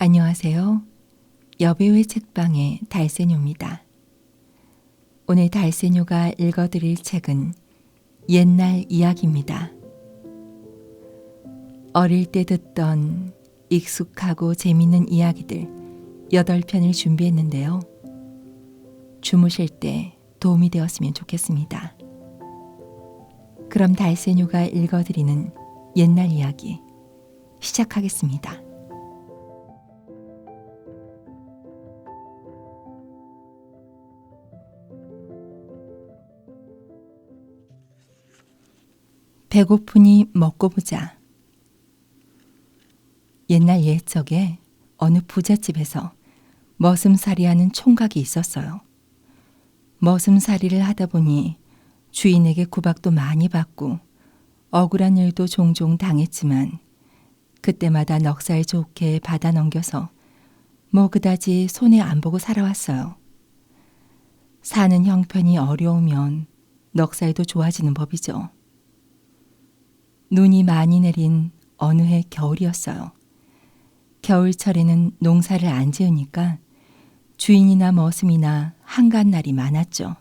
안녕하세요. 여배우의 책방의 달세뇨입니다. 오늘 달세뇨가 읽어드릴 책은 옛날 이야기입니다. 어릴 때 듣던 익숙하고 재밌는 이야기들 8편을 준비했는데요. 주무실 때 도움이 되었으면 좋겠습니다. 그럼 달세뇨가 읽어드리는 옛날 이야기 시작하겠습니다. 배고프니 먹고 보자. 옛날 옛적에 어느 부잣집에서 머슴살이하는 총각이 있었어요. 머슴살이를 하다 보니 주인에게 구박도 많이 받고 억울한 일도 종종 당했지만 그때마다 넉살 좋게 받아 넘겨서 뭐 그다지 손해 안 보고 살아왔어요. 사는 형편이 어려우면 넉살도 좋아지는 법이죠. 눈이 많이 내린 어느 해 겨울이었어요. 겨울철에는 농사를 안 지으니까 주인이나 머슴이나 한간 날이 많았죠.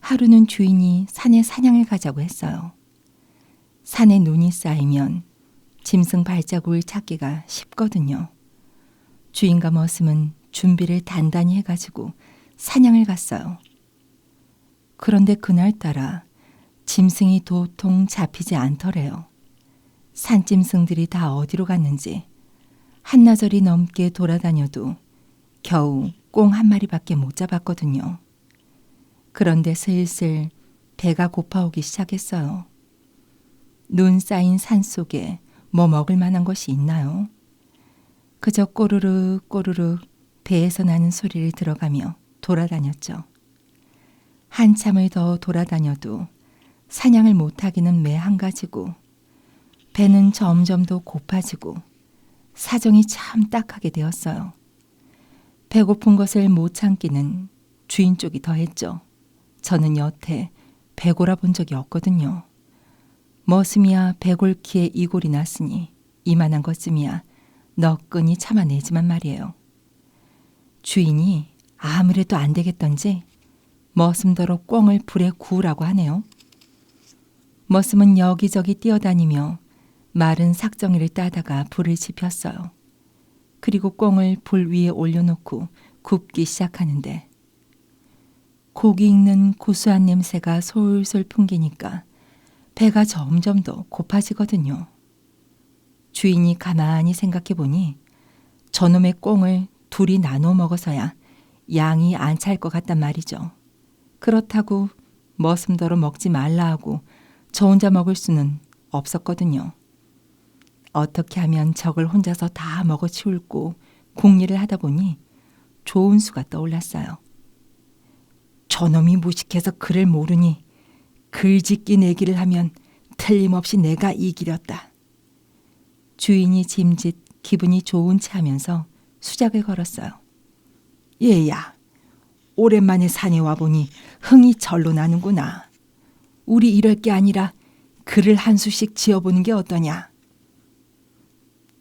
하루는 주인이 산에 사냥을 가자고 했어요. 산에 눈이 쌓이면 짐승 발자국을 찾기가 쉽거든요. 주인과 머슴은 준비를 단단히 해가지고 사냥을 갔어요. 그런데 그날따라 짐승이 도통 잡히지 않더래요. 산짐승들이 다 어디로 갔는지 한나절이 넘게 돌아다녀도 겨우 꽁 한 마리밖에 못 잡았거든요. 그런데 슬슬 배가 고파오기 시작했어요. 눈 쌓인 산 속에 뭐 먹을 만한 것이 있나요? 그저 꼬르륵 꼬르륵 배에서 나는 소리를 들어가며 돌아다녔죠. 한참을 더 돌아다녀도 사냥을 못하기는 매한 가지고 배는 점점 더 고파지고 사정이 참 딱하게 되었어요. 배고픈 것을 못 참기는 주인 쪽이 더했죠. 저는 여태 배골아 본 적이 없거든요. 머슴이야 배골키에 이골이 났으니 이만한 것쯤이야 너끈히 참아내지만 말이에요. 주인이 아무래도 안 되겠던지 머슴더러 꿩을 불에 구우라고 하네요. 머슴은 여기저기 뛰어다니며 마른 삭정이를 따다가 불을 지폈어요. 그리고 꿩을 불 위에 올려놓고 굽기 시작하는데 고기 익는 고소한 냄새가 솔솔 풍기니까 배가 점점 더 고파지거든요. 주인이 가만히 생각해 보니 저놈의 꿩을 둘이 나눠 먹어서야 양이 안 찰 것 같단 말이죠. 그렇다고 머슴더러 먹지 말라 하고 저 혼자 먹을 수는 없었거든요. 어떻게 하면 적을 혼자서 다 먹어치울고 궁리를 하다 보니 좋은 수가 떠올랐어요. 저놈이 무식해서 글을 모르니 글짓기 내기를 하면 틀림없이 내가 이기렸다. 주인이 짐짓 기분이 좋은 체 하면서 수작을 걸었어요. 얘야, 오랜만에 산에 와보니 흥이 절로 나는구나. 우리 이럴 게 아니라 글을 한 수씩 지어보는 게 어떠냐?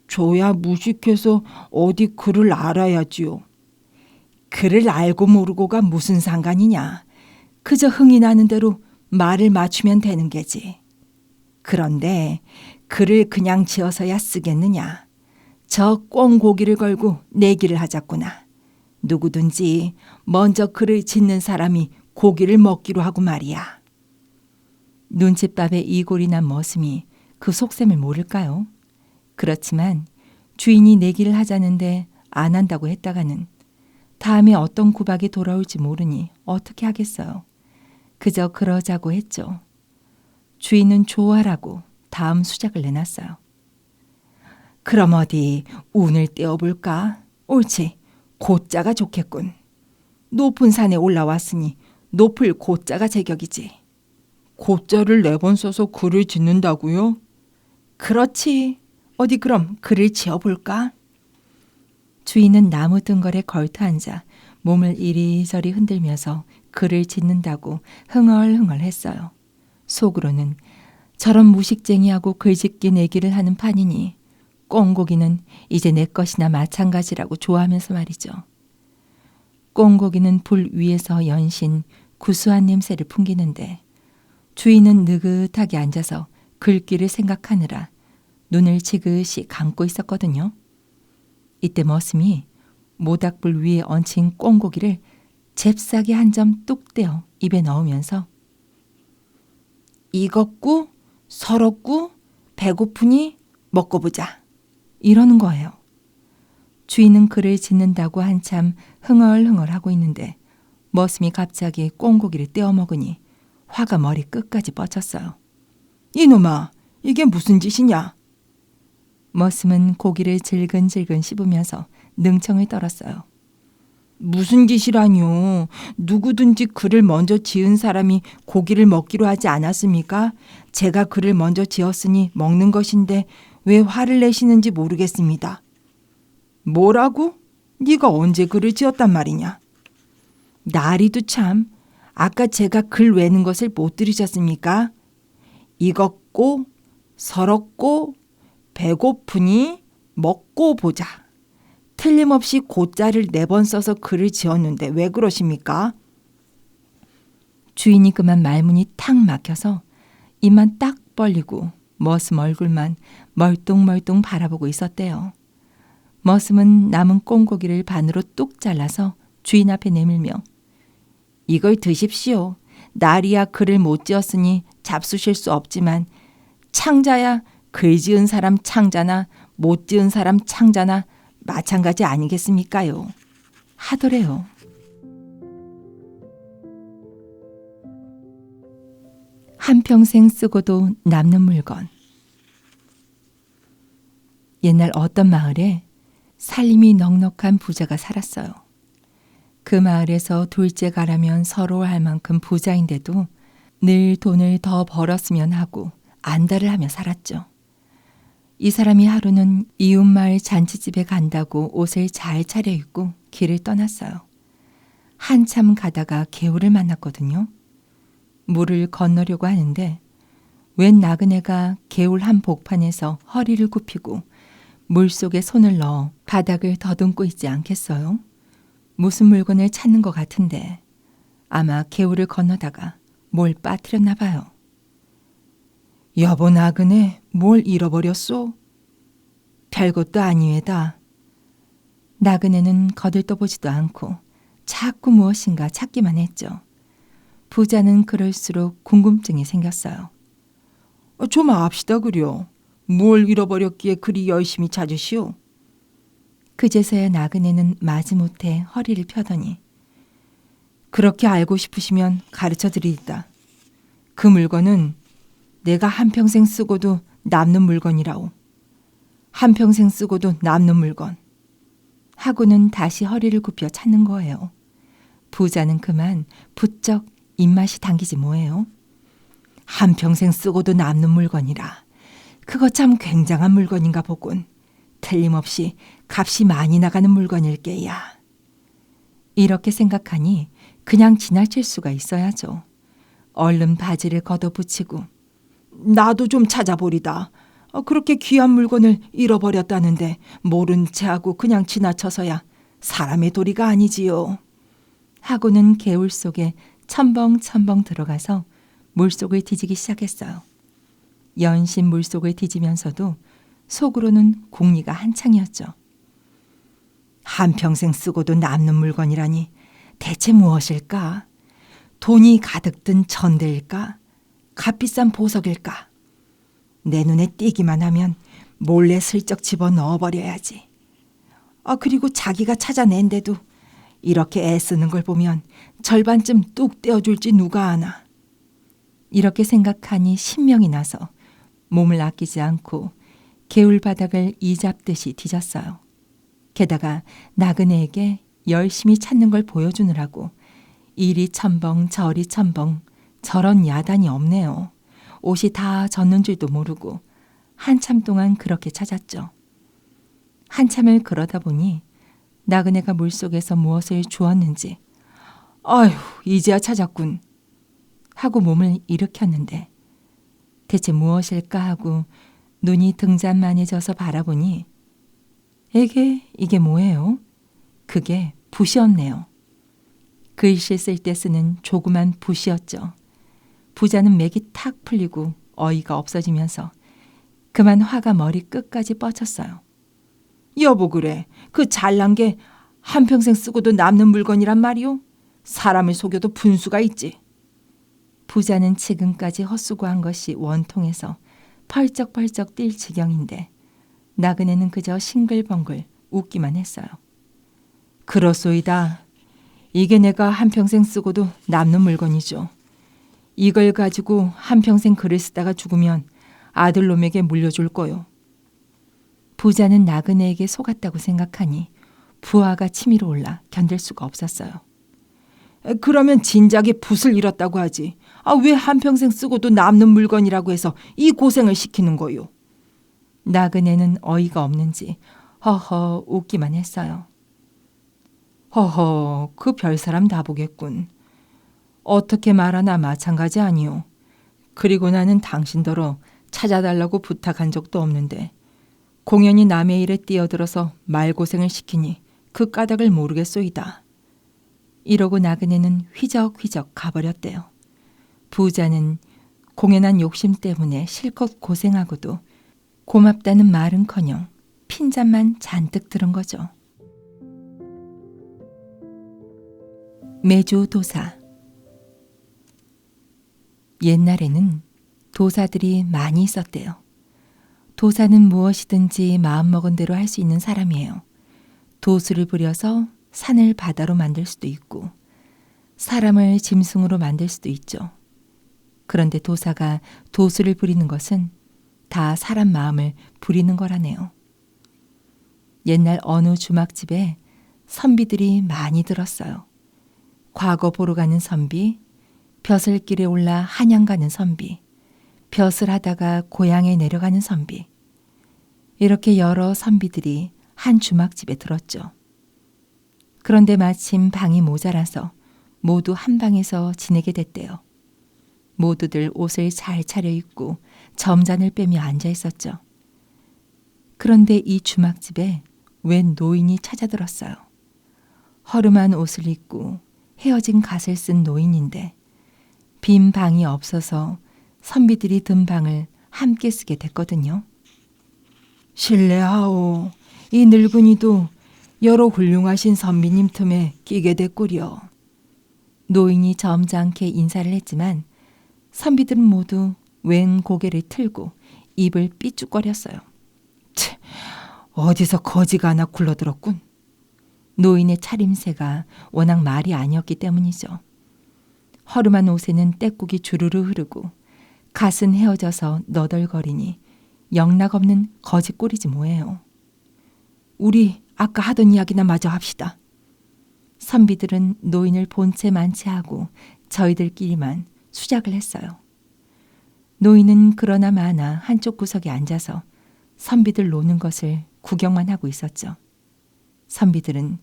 저야 무식해서 어디 글을 알아야지요. 글을 알고 모르고가 무슨 상관이냐. 그저 흥이 나는 대로 말을 맞추면 되는 게지. 그런데 글을 그냥 지어서야 쓰겠느냐. 저 꿩고기를 걸고 내기를 하자꾸나. 누구든지 먼저 글을 짓는 사람이 고기를 먹기로 하고 말이야. 눈칫밥에 이골이 난 머슴이 그 속셈을 모를까요? 그렇지만 주인이 내기를 하자는데 안 한다고 했다가는 다음에 어떤 구박이 돌아올지 모르니 어떻게 하겠어요. 그저 그러자고 했죠. 주인은 좋아라고 다음 수작을 내놨어요. 그럼 어디 운을 떼어볼까? 옳지, 고자가 좋겠군. 높은 산에 올라왔으니 높을 고자가 제격이지. 고자를 4번 써서 글을 짓는다고요? 그렇지. 어디 그럼 글을 지어볼까? 주인은 나무 등걸에 걸터앉아 몸을 이리저리 흔들면서 글을 짓는다고 흥얼흥얼했어요. 속으로는 저런 무식쟁이하고 글짓기 내기를 하는 판이니 꽁고기는 이제 내 것이나 마찬가지라고 좋아하면서 말이죠. 꽁고기는 불 위에서 연신 구수한 냄새를 풍기는데 주인은 느긋하게 앉아서 글귀를 생각하느라 눈을 지그시 감고 있었거든요. 이때 머슴이 모닥불 위에 얹힌 꽁고기를 잽싸게 한 점 뚝 떼어 입에 넣으면서 익었구, 설었구, 배고프니 먹고 보자. 이러는 거예요. 주인은 그를 짓는다고 한참 흥얼흥얼하고 있는데 머슴이 갑자기 꽁고기를 떼어 먹으니 화가 머리 끝까지 뻗쳤어요. 이놈아, 이게 무슨 짓이냐? 머슴은 고기를 질근질근 씹으면서 능청을 떨었어요. 무슨 짓이라뇨. 누구든지 글을 먼저 지은 사람이 고기를 먹기로 하지 않았습니까? 제가 글을 먼저 지었으니 먹는 것인데 왜 화를 내시는지 모르겠습니다. 뭐라고? 네가 언제 글을 지었단 말이냐? 나리도 참. 아까 제가 글 외는 것을 못 들으셨습니까? 익었고 설었고 배고프니 먹고 보자. 틀림없이 고자를 4번 써서 글을 지었는데 왜 그러십니까? 주인이 그만 말문이 탁 막혀서 입만 딱 벌리고 머슴 얼굴만 멀뚱멀뚱 바라보고 있었대요. 머슴은 남은 꽁고기를 반으로 뚝 잘라서 주인 앞에 내밀며 이걸 드십시오. 나리야 글을 못 지었으니 잡수실 수 없지만 창자야 글 지은 사람 창자나 못 지은 사람 창자나 마찬가지 아니겠습니까요? 하더래요. 한평생 쓰고도 남는 물건. 옛날 어떤 마을에 살림이 넉넉한 부자가 살았어요. 그 마을에서 둘째 가라면 서러워할 만큼 부자인데도 늘 돈을 더 벌었으면 하고 안달을 하며 살았죠. 이 사람이 하루는 이웃마을 잔치집에 간다고 옷을 잘 차려입고 길을 떠났어요. 한참 가다가 개울을 만났거든요. 물을 건너려고 하는데 웬 나그네가 개울 한 복판에서 허리를 굽히고 물속에 손을 넣어 바닥을 더듬고 있지 않겠어요? 무슨 물건을 찾는 것 같은데 아마 개울을 건너다가 뭘 빠뜨렸나 봐요. 여보 나그네 뭘 잃어버렸소? 별것도 아니외다. 나그네는 거들떠보지도 않고 자꾸 무엇인가 찾기만 했죠. 부자는 그럴수록 궁금증이 생겼어요. 좀 압시다 그려. 뭘 잃어버렸기에 그리 열심히 찾으시오? 그제서야 나그네는 마지못해 허리를 펴더니 그렇게 알고 싶으시면 가르쳐드리이다. 그 물건은 내가 한평생 쓰고도 남는 물건이라오. 한평생 쓰고도 남는 물건. 하고는 다시 허리를 굽혀 찾는 거예요. 부자는 그만 부쩍 입맛이 당기지 뭐예요. 한평생 쓰고도 남는 물건이라. 그거 참 굉장한 물건인가 보군. 틀림없이 값이 많이 나가는 물건일게야. 이렇게 생각하니 그냥 지나칠 수가 있어야죠. 얼른 바지를 걷어붙이고 나도 좀 찾아보리다. 그렇게 귀한 물건을 잃어버렸다는데 모른 체하고 그냥 지나쳐서야 사람의 도리가 아니지요. 하고는 개울 속에 첨벙첨벙 들어가서 물속을 뒤지기 시작했어요. 연신 물속을 뒤지면서도 속으로는 궁리가 한창이었죠. 한평생 쓰고도 남는 물건이라니 대체 무엇일까? 돈이 가득 든 전대일까? 값비싼 보석일까? 내 눈에 띄기만 하면 몰래 슬쩍 집어 넣어버려야지. 그리고 자기가 찾아낸데도 이렇게 애쓰는 걸 보면 절반쯤 뚝 떼어줄지 누가 아나. 이렇게 생각하니 신명이 나서 몸을 아끼지 않고 개울 바닥을 이잡듯이 뒤졌어요. 게다가 나그네에게 열심히 찾는 걸 보여주느라고 이리 첨벙 저리 첨벙 저런 야단이 없네요. 옷이 다 젖는 줄도 모르고 한참 동안 그렇게 찾았죠. 한참을 그러다 보니 나그네가 물속에서 무엇을 주었는지 아휴 이제야 찾았군 하고 몸을 일으켰는데 대체 무엇일까 하고 눈이 등잔만해져서 바라보니 에게 이게 뭐예요? 그게 붓이었네요. 글씨 쓸 때 쓰는 조그만 붓이었죠. 부자는 맥이 탁 풀리고 어이가 없어지면서 그만 화가 머리 끝까지 뻗쳤어요. 여보 그래. 그 잘난 게 한평생 쓰고도 남는 물건이란 말이오? 사람을 속여도 분수가 있지. 부자는 지금까지 헛수고한 것이 원통해서 펄쩍펄쩍 뛸 지경인데 나그네는 그저 싱글벙글 웃기만 했어요. 그렇소이다. 이게 내가 한평생 쓰고도 남는 물건이죠. 이걸 가지고 한평생 글을 쓰다가 죽으면 아들놈에게 물려줄 거요. 부자는 나그네에게 속았다고 생각하니 부하가 치밀어 올라 견딜 수가 없었어요. 그러면 진작에 붓을 잃었다고 하지. 왜 한평생 쓰고도 남는 물건이라고 해서 이 고생을 시키는 거요? 나그네는 어이가 없는지 허허 웃기만 했어요. 허허, 그 별사람 다 보겠군. 어떻게 말하나 마찬가지 아니오. 그리고 나는 당신더러 찾아달라고 부탁한 적도 없는데 공연히 남의 일에 뛰어들어서 말고생을 시키니 그 까닭을 모르겠소이다. 이러고 나그네는 휘적휘적 가버렸대요. 부자는 공연한 욕심 때문에 실컷 고생하고도 고맙다는 말은커녕 핀잔만 잔뜩 들은 거죠. 매주 도사. 옛날에는 도사들이 많이 있었대요. 도사는 무엇이든지 마음먹은 대로 할 수 있는 사람이에요. 도수를 부려서 산을 바다로 만들 수도 있고 사람을 짐승으로 만들 수도 있죠. 그런데 도사가 도수를 부리는 것은 다 사람 마음을 부리는 거라네요. 옛날 어느 주막집에 선비들이 많이 들었어요. 과거 보러 가는 선비, 벼슬길에 올라 한양 가는 선비, 벼슬 하다가 고향에 내려가는 선비. 이렇게 여러 선비들이 한 주막집에 들었죠. 그런데 마침 방이 모자라서 모두 한 방에서 지내게 됐대요. 모두들 옷을 잘 차려입고 점잔을 빼며 앉아 있었죠. 그런데 이 주막집에 웬 노인이 찾아들었어요. 허름한 옷을 입고 헤어진 갓을 쓴 노인인데 빈 방이 없어서 선비들이 든 방을 함께 쓰게 됐거든요. 실례하오. 이 늙은이도 여러 훌륭하신 선비님 틈에 끼게 됐구려. 노인이 점잖게 인사를 했지만 선비들은 모두 웬 고개를 틀고 입을 삐죽거렸어요. 치, 어디서 거지가 하나 굴러들었군. 노인의 차림새가 워낙 말이 아니었기 때문이죠. 허름한 옷에는 떼국이 주르르 흐르고 갓은 헤어져서 너덜거리니 영락없는 거지꼴이지 뭐예요. 우리 아까 하던 이야기나 마저 합시다. 선비들은 노인을 본체 만체하고 저희들끼리만 수작을 했어요. 노인은 그러나 마나 한쪽 구석에 앉아서 선비들 노는 것을 구경만 하고 있었죠. 선비들은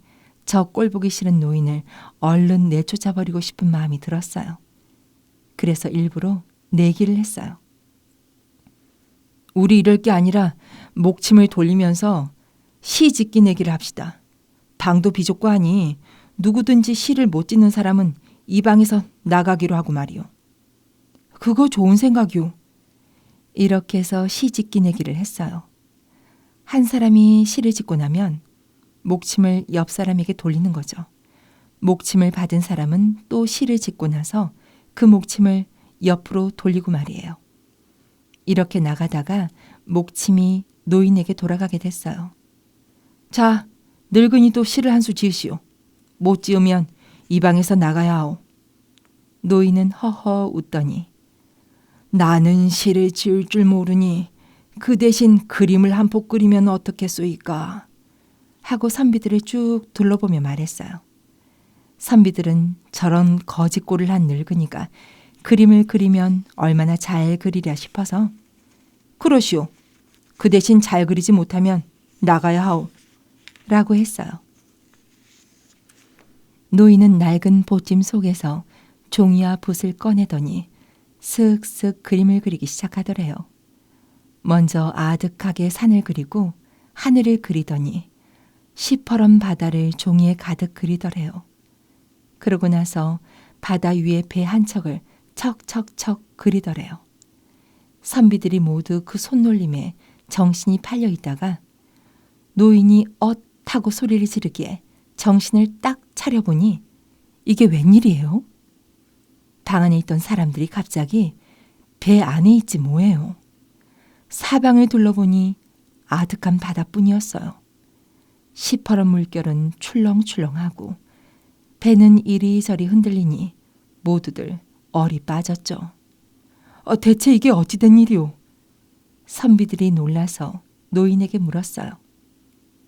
저 꼴보기 싫은 노인을 얼른 내쫓아버리고 싶은 마음이 들었어요. 그래서 일부러 내기를 했어요. 우리 이럴 게 아니라 목침을 돌리면서 시 짓기 내기를 합시다. 방도 비좁고 하니 누구든지 시를 못 짓는 사람은 이 방에서 나가기로 하고 말이오. 그거 좋은 생각이오. 이렇게 해서 시 짓기 내기를 했어요. 한 사람이 시를 짓고 나면 목침을 옆 사람에게 돌리는 거죠. 목침을 받은 사람은 또 시를 짓고 나서 그 목침을 옆으로 돌리고 말이에요. 이렇게 나가다가 목침이 노인에게 돌아가게 됐어요. 자, 늙은이도 시를 한 수 지으시오. 못 지으면 이 방에서 나가야 하오. 노인은 허허 웃더니 나는 시를 지을 줄 모르니 그 대신 그림을 한 폭 그리면 어떻겠소이까 하고 선비들을 쭉 둘러보며 말했어요. 선비들은 저런 거짓꼴을 한 늙은이가 그림을 그리면 얼마나 잘 그리랴 싶어서 그러시오. 그 대신 잘 그리지 못하면 나가야 하오. 라고 했어요. 노인은 낡은 보찜 속에서 종이와 붓을 꺼내더니 슥슥 그림을 그리기 시작하더래요. 먼저 아득하게 산을 그리고 하늘을 그리더니 시퍼런 바다를 종이에 가득 그리더래요. 그러고 나서 바다 위에 배 한 척을 척척척 그리더래요. 선비들이 모두 그 손놀림에 정신이 팔려 있다가 노인이 하고 소리를 지르기에 정신을 딱 차려보니 이게 웬일이에요? 방 안에 있던 사람들이 갑자기 배 안에 있지 뭐예요. 사방을 둘러보니 아득한 바다뿐이었어요. 시퍼런 물결은 출렁출렁하고 배는 이리저리 흔들리니 모두들 얼이 빠졌죠. 대체 이게 어찌 된 일이오? 선비들이 놀라서 노인에게 물었어요.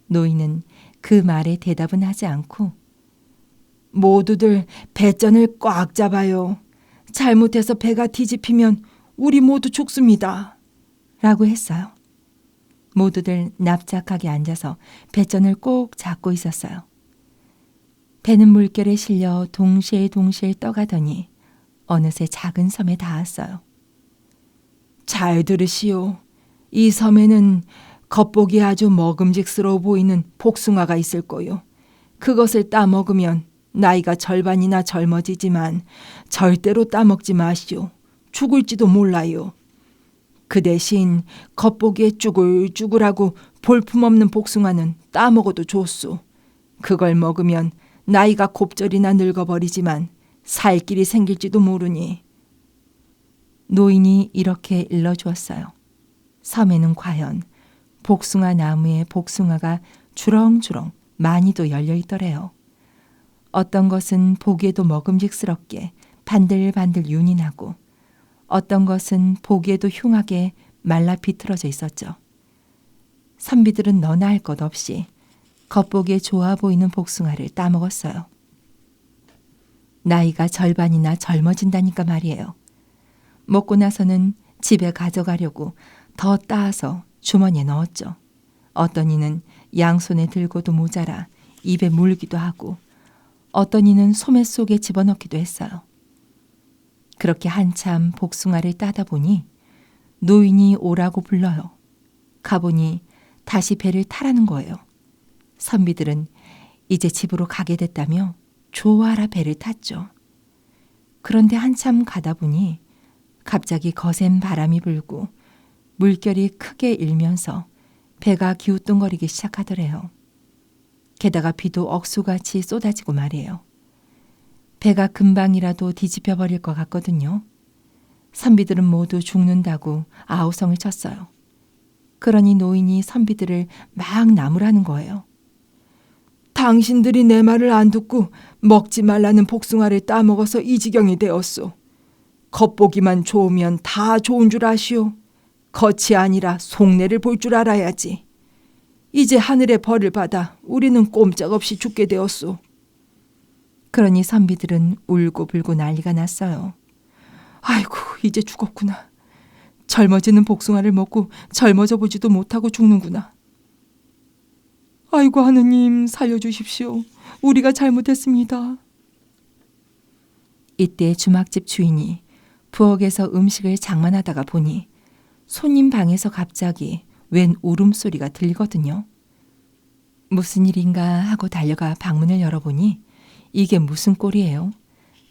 노인은 그 말에 대답은 하지 않고 모두들 배전을 꽉 잡아요. 잘못해서 배가 뒤집히면 우리 모두 죽습니다. 라고 했어요. 모두들 납작하게 앉아서 배전을 꼭 잡고 있었어요. 배는 물결에 실려 동시에 떠가더니 어느새 작은 섬에 닿았어요. 잘 들으시오. 이 섬에는 겉보기 아주 먹음직스러워 보이는 복숭아가 있을 거요. 그것을 따먹으면 나이가 절반이나 젊어지지만 절대로 따먹지 마시오. 죽을지도 몰라요. 그 대신 겉보기에 쭈글쭈글하고 볼품없는 복숭아는 따먹어도 좋소. 그걸 먹으면 나이가 곱절이나 늙어버리지만 살 길이 생길지도 모르니. 노인이 이렇게 일러주었어요. 섬에는 과연 복숭아 나무에 복숭아가 주렁주렁 많이도 열려있더래요. 어떤 것은 보기에도 먹음직스럽게 반들반들 윤이 나고 어떤 것은 보기에도 흉하게 말라 비틀어져 있었죠. 선비들은 너나 할 것 없이 겉보기에 좋아 보이는 복숭아를 따먹었어요. 나이가 절반이나 젊어진다니까 말이에요. 먹고 나서는 집에 가져가려고 더 따서 주머니에 넣었죠. 어떤 이는 양손에 들고도 모자라 입에 물기도 하고 어떤 이는 소매 속에 집어넣기도 했어요. 그렇게 한참 복숭아를 따다 보니 노인이 오라고 불러요. 가보니 다시 배를 타라는 거예요. 선비들은 이제 집으로 가게 됐다며 좋아라 배를 탔죠. 그런데 한참 가다 보니 갑자기 거센 바람이 불고 물결이 크게 일면서 배가 기우뚱거리기 시작하더래요. 게다가 비도 억수같이 쏟아지고 말이에요. 배가 금방이라도 뒤집혀 버릴 것 같거든요. 선비들은 모두 죽는다고 아우성을 쳤어요. 그러니 노인이 선비들을 막 나무라는 거예요. 당신들이 내 말을 안 듣고 먹지 말라는 복숭아를 따먹어서 이 지경이 되었소. 겉보기만 좋으면 다 좋은 줄 아시오. 겉이 아니라 속내를 볼 줄 알아야지. 이제 하늘의 벌을 받아 우리는 꼼짝없이 죽게 되었소. 그러니 선비들은 울고불고 난리가 났어요. 아이고, 이제 죽었구나. 젊어지는 복숭아를 먹고 젊어져 보지도 못하고 죽는구나. 아이고, 하느님 살려주십시오. 우리가 잘못했습니다. 이때 주막집 주인이 부엌에서 음식을 장만하다가 보니 손님 방에서 갑자기 웬 울음소리가 들리거든요. 무슨 일인가 하고 달려가 방문을 열어보니 이게 무슨 꼴이에요?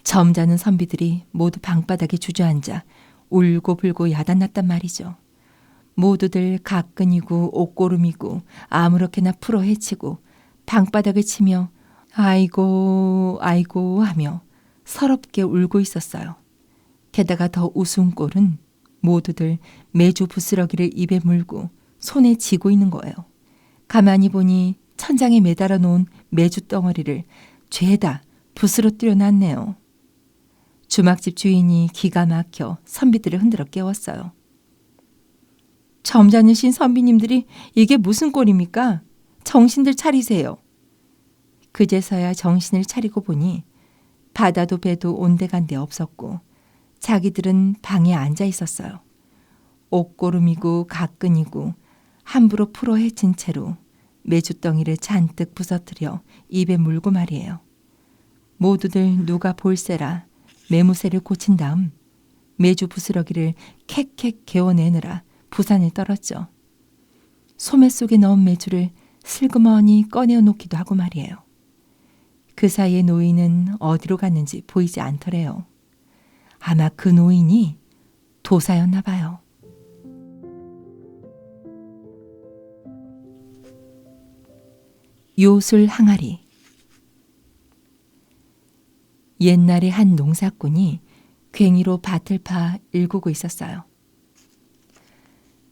점잖은 선비들이 모두 방바닥에 주저앉아 울고불고 야단났단 말이죠. 모두들 가끈이고 옷고름이고 아무렇게나 풀어 헤치고 방바닥을 치며 아이고 아이고 하며 서럽게 울고 있었어요. 게다가 더 우스운 꼴은 모두들 메주 부스러기를 입에 물고 손에 쥐고 있는 거예요. 가만히 보니 천장에 매달아 놓은 메주 덩어리를 죄다 붓으로 때려놨네요. 주막집 주인이 기가 막혀 선비들을 흔들어 깨웠어요. 점잖으신 선비님들이 이게 무슨 꼴입니까? 정신들 차리세요. 그제서야 정신을 차리고 보니 바다도 배도 온데간데 없었고 자기들은 방에 앉아 있었어요. 옷고름이고 가끈이고 함부로 풀어 헤친 채로 메주덩이를 잔뜩 부서뜨려 입에 물고 말이에요. 모두들 누가 볼세라 매무새를 고친 다음 메주 부스러기를 캑캑 개워내느라 부산을 떨었죠. 소매 속에 넣은 메주를 슬그머니 꺼내어 놓기도 하고 말이에요. 그 사이에 노인은 어디로 갔는지 보이지 않더래요. 아마 그 노인이 도사였나 봐요. 요술 항아리. 옛날에 한 농사꾼이 괭이로 밭을 파 일구고 있었어요.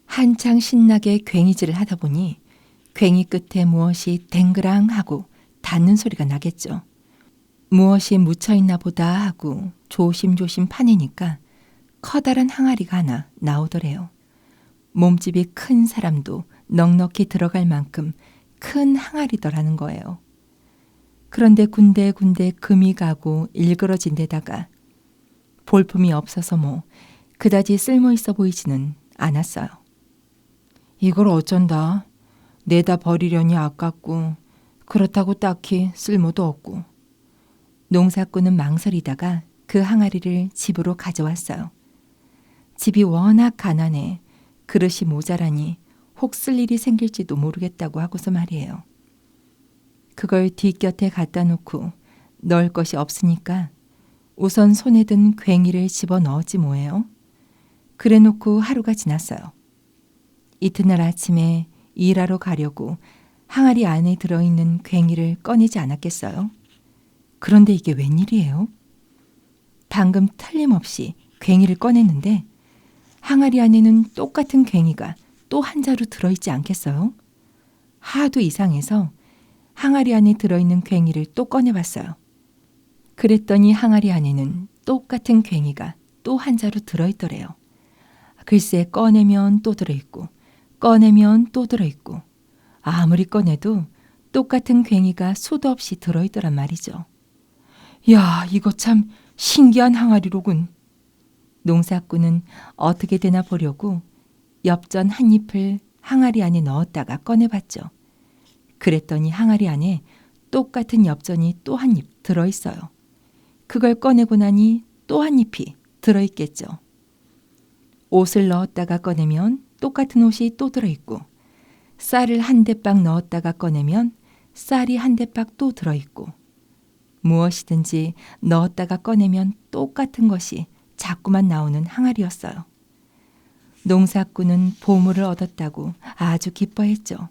한창 신나게 괭이질을 하다 보니 괭이 끝에 무엇이 댕그랑 하고 닿는 소리가 나겠죠. 무엇이 묻혀있나 보다 하고 조심조심 파내니까 커다란 항아리가 하나 나오더래요. 몸집이 큰 사람도 넉넉히 들어갈 만큼 큰 항아리더라는 거예요. 그런데 군데군데 금이 가고 일그러진 데다가 볼품이 없어서 뭐 그다지 쓸모 있어 보이지는 않았어요. 이걸 어쩐다. 내다 버리려니 아깝고 그렇다고 딱히 쓸모도 없고. 농사꾼은 망설이다가 그 항아리를 집으로 가져왔어요. 집이 워낙 가난해 그릇이 모자라니 혹 쓸 일이 생길지도 모르겠다고 하고서 말이에요. 그걸 뒷곁에 갖다 놓고 넣을 것이 없으니까 우선 손에 든 괭이를 집어넣었지 뭐예요. 그래 놓고 하루가 지났어요. 이튿날 아침에 일하러 가려고 항아리 안에 들어있는 괭이를 꺼내지 않았겠어요? 그런데 이게 웬일이에요? 방금 틀림없이 괭이를 꺼냈는데 항아리 안에는 똑같은 괭이가 또 한 자루 들어있지 않겠어요? 하도 이상해서 항아리 안에 들어있는 괭이를 또 꺼내봤어요. 그랬더니 항아리 안에는 똑같은 괭이가 또 한 자루 들어있더래요. 글쎄 꺼내면 또 들어있고 꺼내면 또 들어있고 아무리 꺼내도 똑같은 괭이가 수도 없이 들어있더란 말이죠. 야, 이거 참 신기한 항아리로군. 농사꾼은 어떻게 되나 보려고 엽전 한 잎을 항아리 안에 넣었다가 꺼내봤죠. 그랬더니 항아리 안에 똑같은 엽전이 또 한 잎 들어있어요. 그걸 꺼내고 나니 또 한 잎이 들어있겠죠. 옷을 넣었다가 꺼내면 똑같은 옷이 또 들어있고 쌀을 한 대박 넣었다가 꺼내면 쌀이 한 대박 또 들어있고 무엇이든지 넣었다가 꺼내면 똑같은 것이 자꾸만 나오는 항아리였어요. 농사꾼은 보물을 얻었다고 아주 기뻐했죠.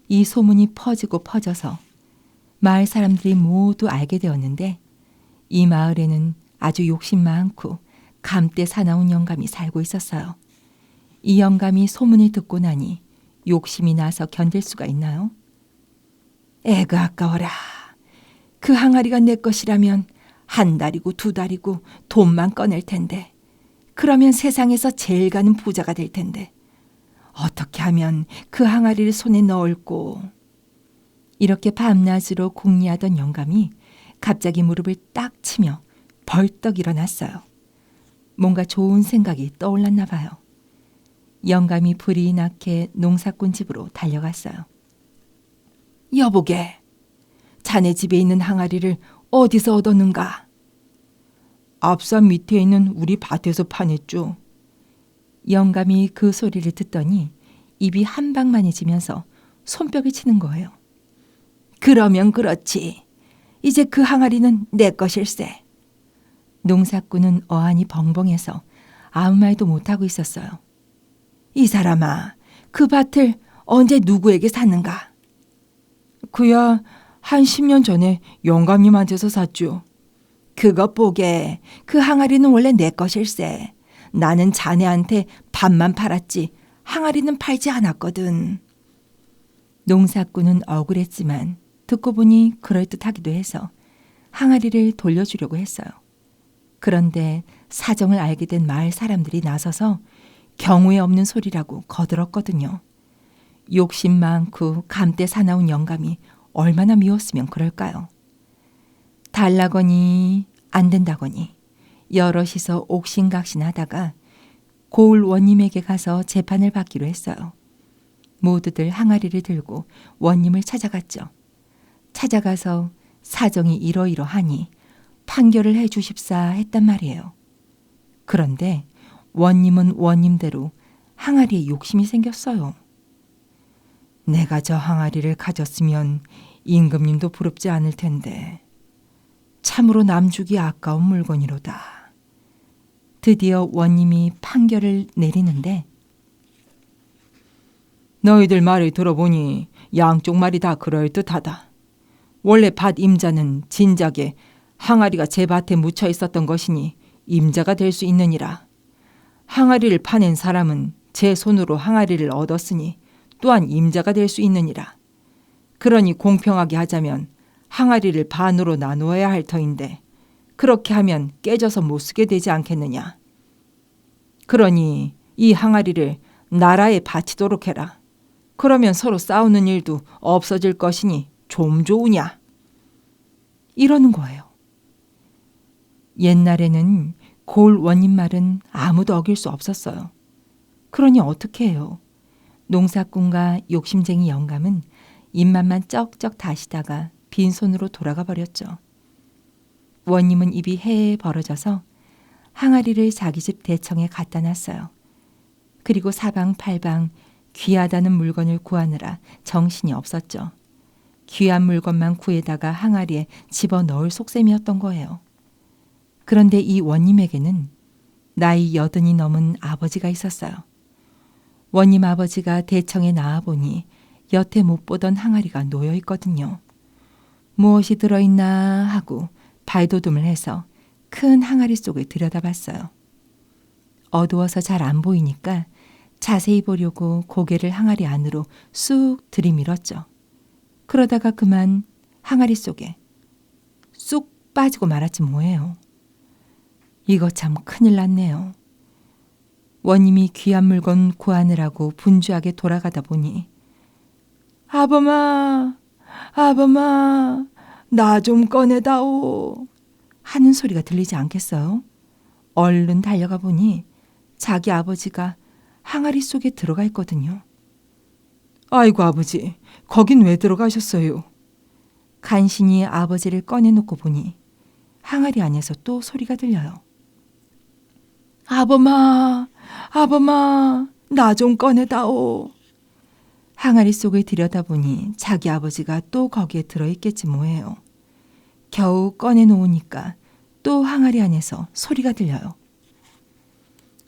이 소문이 퍼지고 퍼져서 마을 사람들이 모두 알게 되었는데 이 마을에는 아주 욕심 많고 감대 사나운 영감이 살고 있었어요. 이 영감이 소문을 듣고 나니 욕심이 나서 견딜 수가 있나요? 애가 아까워라. 그 항아리가 내 것이라면 한 달이고 두 달이고 돈만 꺼낼 텐데 그러면 세상에서 제일 가는 부자가 될 텐데 어떻게 하면 그 항아리를 손에 넣을꼬. 이렇게 밤낮으로 궁리하던 영감이 갑자기 무릎을 딱 치며 벌떡 일어났어요. 뭔가 좋은 생각이 떠올랐나 봐요. 영감이 불이 나게 농사꾼 집으로 달려갔어요. 여보게, 자네 집에 있는 항아리를 어디서 얻었는가? 앞산 밑에 있는 우리 밭에서 파냈죠. 영감이 그 소리를 듣더니 입이 한 방만해지면서 손뼉이 치는 거예요. 그러면 그렇지. 이제 그 항아리는 내 것일세. 농사꾼은 어안이 벙벙해서 아무 말도 못하고 있었어요. 이 사람아, 그 밭을 언제 누구에게 샀는가? 그야 한 10년 전에 영감님한테서 샀죠. 그것 보게 그 항아리는 원래 내 것일세. 나는 자네한테 밭만 팔았지 항아리는 팔지 않았거든. 농사꾼은 억울했지만 듣고 보니 그럴듯하기도 해서 항아리를 돌려주려고 했어요. 그런데 사정을 알게 된 마을 사람들이 나서서 경우에 없는 소리라고 거들었거든요. 욕심 많고 감대 사나운 영감이 얼마나 미웠으면 그럴까요? 달라거니 안 된다거니 여럿이서 옥신각신하다가 고을 원님에게 가서 재판을 받기로 했어요. 모두들 항아리를 들고 원님을 찾아갔죠. 찾아가서 사정이 이러이러하니 판결을 해 주십사 했단 말이에요. 그런데 원님은 원님대로 항아리에 욕심이 생겼어요. 내가 저 항아리를 가졌으면 임금님도 부럽지 않을 텐데 참으로 남주기 아까운 물건이로다. 드디어 원님이 판결을 내리는데 너희들 말을 들어보니 양쪽 말이 다 그럴듯하다. 원래 밭 임자는 진작에 항아리가 제 밭에 묻혀 있었던 것이니 임자가 될 수 있느니라. 항아리를 파낸 사람은 제 손으로 항아리를 얻었으니 또한 임자가 될 수 있느니라. 그러니 공평하게 하자면 항아리를 반으로 나누어야 할 터인데 그렇게 하면 깨져서 못 쓰게 되지 않겠느냐. 그러니 이 항아리를 나라에 바치도록 해라. 그러면 서로 싸우는 일도 없어질 것이니 좀 좋으냐. 이러는 거예요. 옛날에는 고을 원님 말은 아무도 어길 수 없었어요. 그러니 어떻게 해요? 농사꾼과 욕심쟁이 영감은 입맛만 쩍쩍 다시다가 빈손으로 돌아가 버렸죠. 원님은 입이 해에 벌어져서 항아리를 자기 집 대청에 갖다 놨어요. 그리고 사방팔방 귀하다는 물건을 구하느라 정신이 없었죠. 귀한 물건만 구해다가 항아리에 집어넣을 속셈이었던 거예요. 그런데 이 원님에게는 나이 80이 넘은 아버지가 있었어요. 원님 아버지가 대청에 나와보니 여태 못 보던 항아리가 놓여 있거든요. 무엇이 들어있나 하고 발돋움을 해서 큰 항아리 속을 들여다봤어요. 어두워서 잘 안 보이니까 자세히 보려고 고개를 항아리 안으로 쑥 들이밀었죠. 그러다가 그만 항아리 속에 쑥 빠지고 말았지 뭐예요. 이거 참 큰일 났네요. 원님이 귀한 물건 구하느라고 분주하게 돌아가다 보니 아범아, 아범아, 나 좀 꺼내다오 하는 소리가 들리지 않겠어요? 얼른 달려가 보니 자기 아버지가 항아리 속에 들어가 있거든요. 아이고 아버지, 거긴 왜 들어가셨어요? 간신히 아버지를 꺼내놓고 보니 항아리 안에서 또 소리가 들려요. 아범아, 아범아, 나 좀 꺼내다오. 항아리 속을 들여다보니 자기 아버지가 또 거기에 들어있겠지 뭐예요. 겨우 꺼내놓으니까 또 항아리 안에서 소리가 들려요.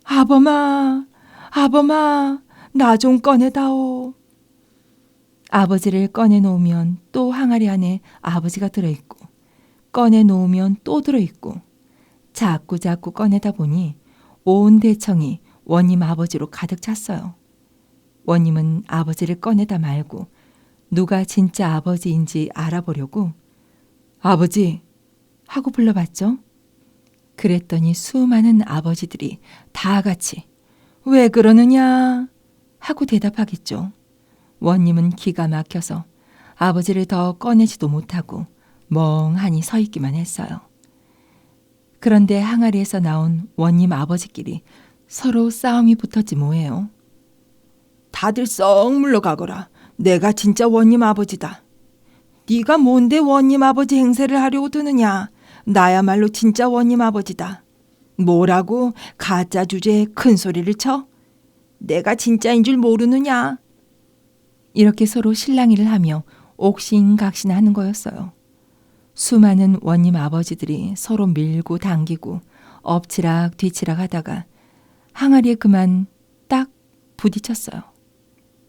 아범아, 아범아, 나 좀 꺼내다오. 아버지를 꺼내놓으면 또 항아리 안에 아버지가 들어있고 꺼내놓으면 또 들어있고 자꾸 꺼내다 보니 온 대청이 원님 아버지로 가득 찼어요. 원님은 아버지를 꺼내다 말고 누가 진짜 아버지인지 알아보려고 아버지 하고 불러봤죠. 그랬더니 수많은 아버지들이 다 같이 왜 그러느냐 하고 대답하겠죠. 원님은 기가 막혀서 아버지를 더 꺼내지도 못하고 멍하니 서 있기만 했어요. 그런데 항아리에서 나온 원님 아버지끼리 서로 싸움이 붙었지 뭐예요. 다들 썩 물러가거라. 내가 진짜 원님 아버지다. 네가 뭔데 원님 아버지 행세를 하려고 드느냐. 나야말로 진짜 원님 아버지다. 뭐라고 가짜 주제에 큰 소리를 쳐? 내가 진짜인 줄 모르느냐. 이렇게 서로 실랑이를 하며 옥신각신하는 거였어요. 수많은 원님 아버지들이 서로 밀고 당기고 엎치락 뒤치락 하다가 항아리에 그만 딱 부딪혔어요.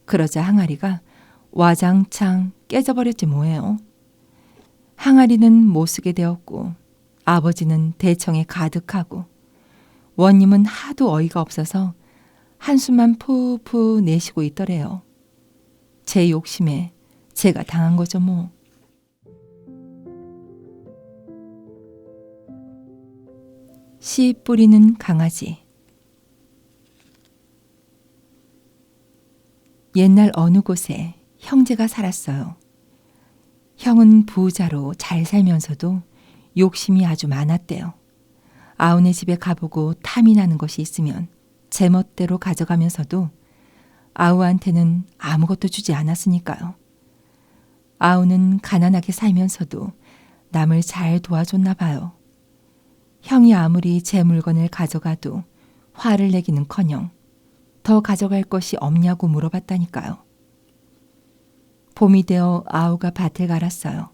그러자 항아리가 와장창 깨져버렸지 뭐예요. 항아리는 못 쓰게 되었고 아버지는 대청에 가득하고 원님은 하도 어이가 없어서 한숨만 푸푸 내쉬고 있더래요. 제 욕심에 제가 당한 거죠 뭐. 씨 뿌리는 강아지. 옛날 어느 곳에 형제가 살았어요. 형은 부자로 잘 살면서도 욕심이 아주 많았대요. 아우네 집에 가보고 탐이 나는 것이 있으면 제멋대로 가져가면서도 아우한테는 아무것도 주지 않았으니까요. 아우는 가난하게 살면서도 남을 잘 도와줬나 봐요. 형이 아무리 제 물건을 가져가도 화를 내기는커녕 더 가져갈 것이 없냐고 물어봤다니까요. 봄이 되어 아우가 밭을 갈았어요.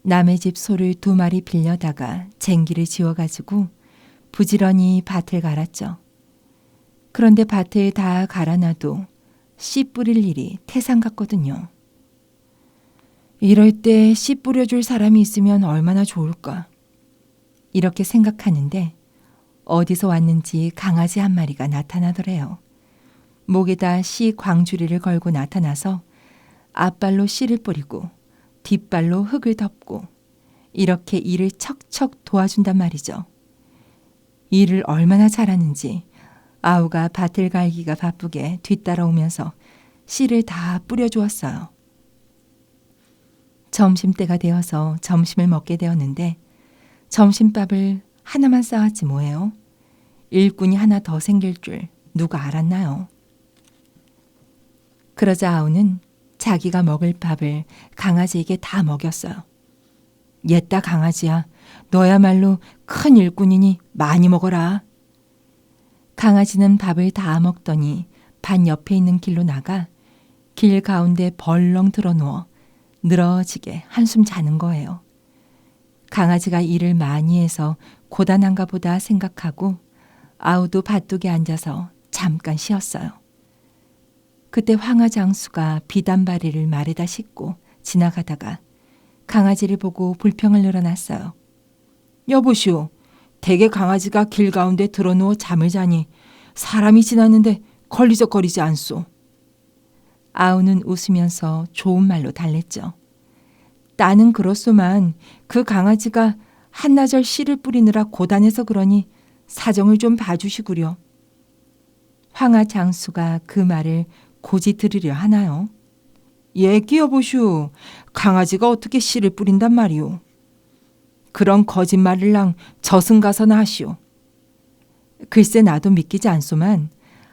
남의 집 소를 2마리 빌려다가 쟁기를 지워가지고 부지런히 밭을 갈았죠. 그런데 밭을 다 갈아놔도 씨 뿌릴 일이 태산 같거든요. 이럴 때 씨 뿌려줄 사람이 있으면 얼마나 좋을까. 이렇게 생각하는데 어디서 왔는지 강아지 한 마리가 나타나더래요. 목에다 씨 광주리를 걸고 나타나서 앞발로 씨를 뿌리고 뒷발로 흙을 덮고 이렇게 일을 척척 도와준단 말이죠. 일을 얼마나 잘하는지 아우가 밭을 갈기가 바쁘게 뒤따라오면서 씨를 다 뿌려주었어요. 점심때가 되어서 점심을 먹게 되었는데 점심밥을 하나만 싸왔지 뭐예요. 일꾼이 하나 더 생길 줄 누가 알았나요? 그러자 아우는 자기가 먹을 밥을 강아지에게 다 먹였어요. 옛다 강아지야, 너야말로 큰 일꾼이니 많이 먹어라. 강아지는 밥을 다 먹더니 반 옆에 있는 길로 나가 길 가운데 벌렁 드러누워 늘어지게 한숨 자는 거예요. 강아지가 일을 많이 해서 고단한가 보다 생각하고 아우도 밭둑에 앉아서 잠깐 쉬었어요. 그때 황하장수가 비단바리를 말에다 싣고 지나가다가 강아지를 보고 불평을 늘어놨어요. 여보시오, 대개 강아지가 길 가운데 드러누워 잠을 자니 사람이 지나는데 걸리적거리지 않소. 아우는 웃으면서 좋은 말로 달랬죠. 나는 그렇소만 그 강아지가 한나절 씨를 뿌리느라 고단해서 그러니 사정을 좀 봐주시구려. 황하장수가 그 말을 고지 들으려 하나요? 얘기여보슈, 강아지가 어떻게 씨를 뿌린단 말이오. 그런 거짓말을랑 저승가서나 하시오. 글쎄 나도 믿기지 않소만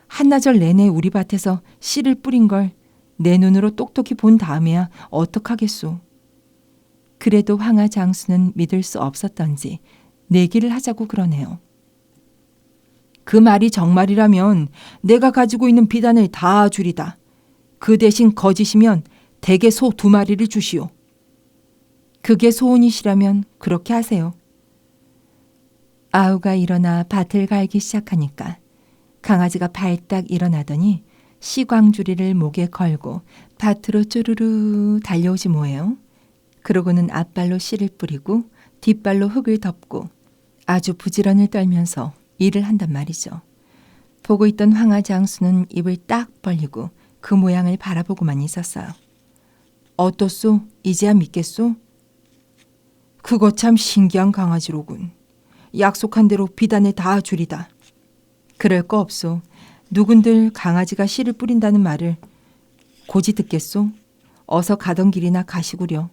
한나절 내내 우리 밭에서 씨를 뿌린 걸 내 눈으로 똑똑히 본 다음에야 어떡하겠소. 그래도 황하장수는 믿을 수 없었던지 내기를 하자고 그러네요. 그 말이 정말이라면 내가 가지고 있는 비단을 다 주리다. 그 대신 거짓이면 대개 소 2마리를 주시오. 그게 소원이시라면 그렇게 하세요. 아우가 일어나 밭을 갈기 시작하니까 강아지가 발딱 일어나더니 씨광주리를 목에 걸고 밭으로 쭈루루 달려오지 뭐예요. 그러고는 앞발로 씨를 뿌리고 뒷발로 흙을 덮고 아주 부지런을 떨면서 일을 한단 말이죠. 보고 있던 황하장수는 입을 딱 벌리고 그 모양을 바라보고만 있었어요. 어떻소? 이제야 믿겠소? 그거 참 신기한 강아지로군. 약속한 대로 비단을 다 주리다. 그럴 거 없소. 누군들 강아지가 씨를 뿌린다는 말을 고지 듣겠소? 어서 가던 길이나 가시구려.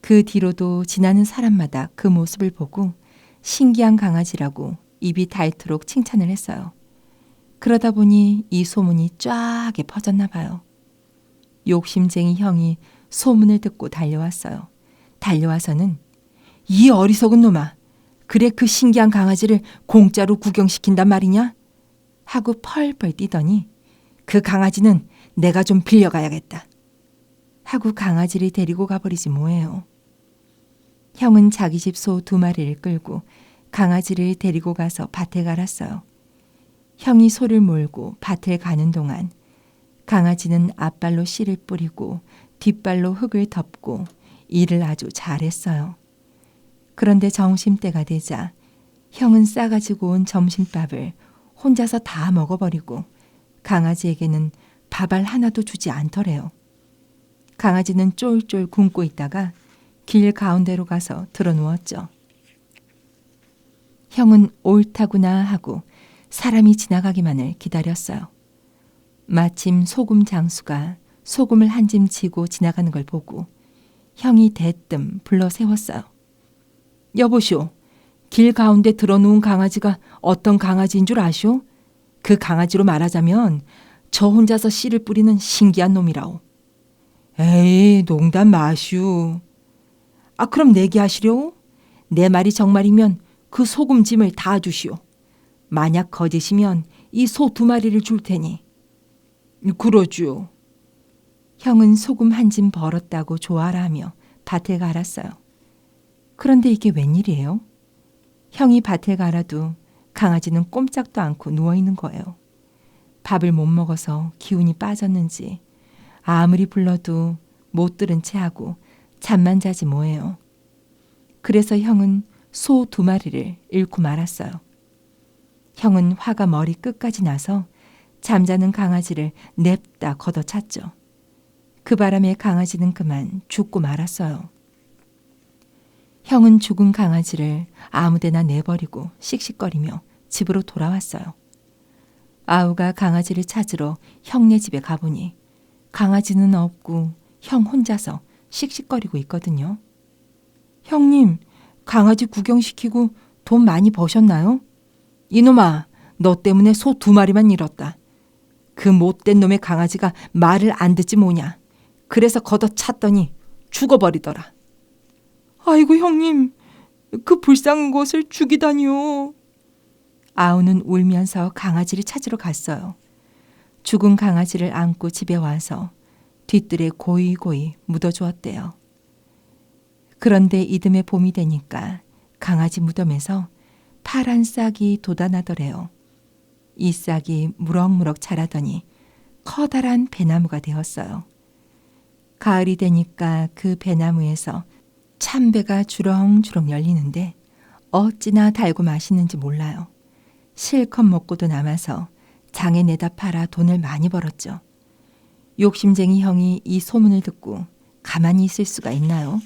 그 뒤로도 지나는 사람마다 그 모습을 보고 신기한 강아지라고 입이 닳도록 칭찬을 했어요. 그러다 보니 이 소문이 쫙에 퍼졌나 봐요. 욕심쟁이 형이 소문을 듣고 달려왔어요. 달려와서는 이 어리석은 놈아, 그래 그 신기한 강아지를 공짜로 구경시킨단 말이냐? 하고 펄펄 뛰더니 그 강아지는 내가 좀 빌려가야겠다. 하고 강아지를 데리고 가버리지 뭐예요. 형은 자기 집 소 2마리를 끌고 강아지를 데리고 가서 밭에 갈았어요. 형이 소를 몰고 밭을 가는 동안 강아지는 앞발로 씨를 뿌리고 뒷발로 흙을 덮고 일을 아주 잘했어요. 그런데 점심때가 되자 형은 싸가지고 온 점심밥을 혼자서 다 먹어버리고 강아지에게는 밥알 하나도 주지 않더래요. 강아지는 쫄쫄 굶고 있다가 길 가운데로 가서 드러누웠죠. 형은 옳다구나 하고 사람이 지나가기만을 기다렸어요. 마침 소금 장수가 소금을 한 짐 지고 지나가는 걸 보고 형이 대뜸 불러 세웠어요. 여보시오, 길 가운데 들어놓은 강아지가 어떤 강아지인 줄 아시오? 그 강아지로 말하자면 저 혼자서 씨를 뿌리는 신기한 놈이라오. 에이, 농담 마시오. 아, 그럼 내기하시려오? 내 말이 정말이면 그 소금짐을 다 주시오. 만약 거짓이면 이 소 2마리를 줄 테니. 그러지요. 형은 소금 한 짐 벌었다고 좋아라 하며 밭을 갈았어요. 그런데 이게 웬일이에요? 형이 밭을 갈아도 강아지는 꼼짝도 않고 누워있는 거예요. 밥을 못 먹어서 기운이 빠졌는지 아무리 불러도 못 들은 채 하고 잠만 자지 뭐예요. 그래서 형은 소 2마리를 잃고 말았어요. 형은 화가 머리 끝까지 나서 잠자는 강아지를 냅다 걷어찼죠. 그 바람에 강아지는 그만 죽고 말았어요. 형은 죽은 강아지를 아무데나 내버리고 씩씩거리며 집으로 돌아왔어요. 아우가 강아지를 찾으러 형네 집에 가보니 강아지는 없고 형 혼자서 씩씩거리고 있거든요. 형님, 강아지 구경시키고 돈 많이 버셨나요? 이놈아, 너 때문에 소 2마리만 잃었다. 그 못된 놈의 강아지가 말을 안 듣지 뭐냐. 그래서 걷어찼더니 죽어버리더라. 아이고 형님, 그 불쌍한 것을 죽이다니요. 아우는 울면서 강아지를 찾으러 갔어요. 죽은 강아지를 안고 집에 와서 뒤뜰에 고이고이 묻어주었대요. 그런데 이듬해 봄이 되니까 강아지 무덤에서 파란 싹이 돋아나더래요. 이 싹이 무럭무럭 자라더니 커다란 배나무가 되었어요. 가을이 되니까 그 배나무에서 참배가 주렁주렁 열리는데 어찌나 달고 맛있는지 몰라요. 실컷 먹고도 남아서 장에 내다 팔아 돈을 많이 벌었죠. 욕심쟁이 형이 이 소문을 듣고 가만히 있을 수가 있나요?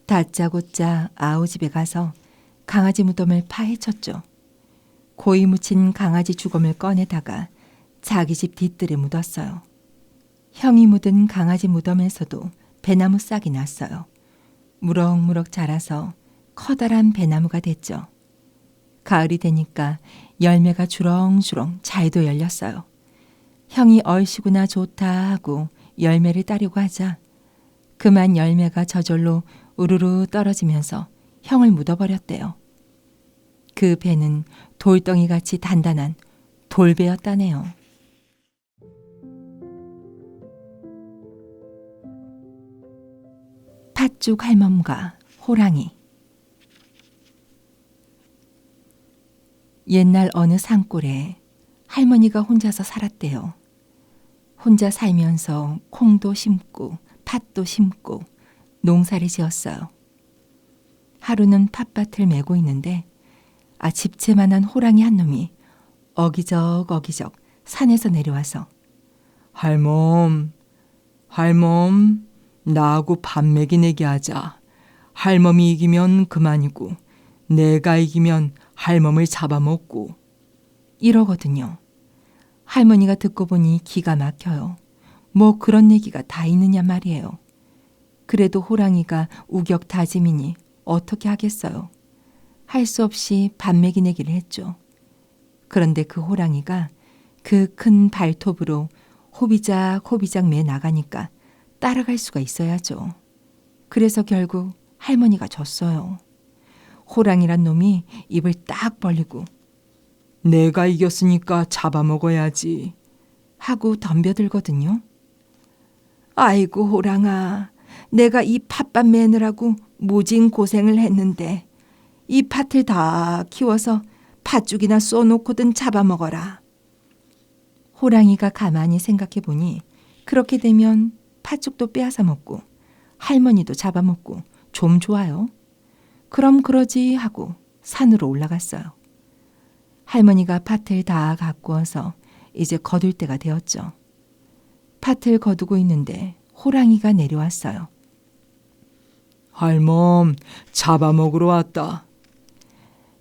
다짜고짜 아우 집에 가서 강아지 무덤을 파헤쳤죠. 고이 묻힌 강아지 주검을 꺼내다가 자기 집 뒤뜰에 묻었어요. 형이 묻은 강아지 무덤에서도 배나무 싹이 났어요. 무럭무럭 자라서 커다란 배나무가 됐죠. 가을이 되니까 열매가 주렁주렁 잘도 열렸어요. 형이 얼씨구나 좋다 하고 열매를 따려고 하자 그만 열매가 저절로 우르르 떨어지면서 형을 묻어버렸대요. 그 배는 돌덩이같이 단단한 돌배였다네요. 팥죽 할멈과 호랑이. 옛날 어느 산골에 할머니가 혼자서 살았대요. 혼자 살면서 콩도 심고 팥도 심고 농사를 지었어요. 하루는 팥밭을 메고 있는데 집채만한 호랑이 한 놈이 어기적 산에서 내려와서 할멈, 나하고 밥 매기 내기 하자. 할멈이 이기면 그만이고 내가 이기면 할멈을 잡아먹고 이러거든요. 할머니가 듣고 보니 기가 막혀요. 뭐 그런 얘기가 다 있느냐 말이에요. 그래도 호랑이가 우격다짐이니 어떻게 하겠어요. 할 수 없이 밥 매기 내기를 했죠. 그런데 그 호랑이가 그 큰 발톱으로 호비작 매 나가니까 따라갈 수가 있어야죠. 그래서 결국 할머니가 졌어요. 호랑이란 놈이 입을 딱 벌리고 내가 이겼으니까 잡아먹어야지 하고 덤벼들거든요. 아이고 호랑아, 내가 이 팥밥 매느라고 무진 고생을 했는데 이 팥을 다 키워서 팥죽이나 쏘놓고든 잡아먹어라. 호랑이가 가만히 생각해 보니 그렇게 되면 팥죽도 빼앗아 먹고 할머니도 잡아먹고 좀 좋아요. 그럼 그러지 하고 산으로 올라갔어요. 할머니가 팥을 다 갖고 와서 이제 거둘 때가 되었죠. 팥을 거두고 있는데 호랑이가 내려왔어요. 할멈, 잡아먹으러 왔다.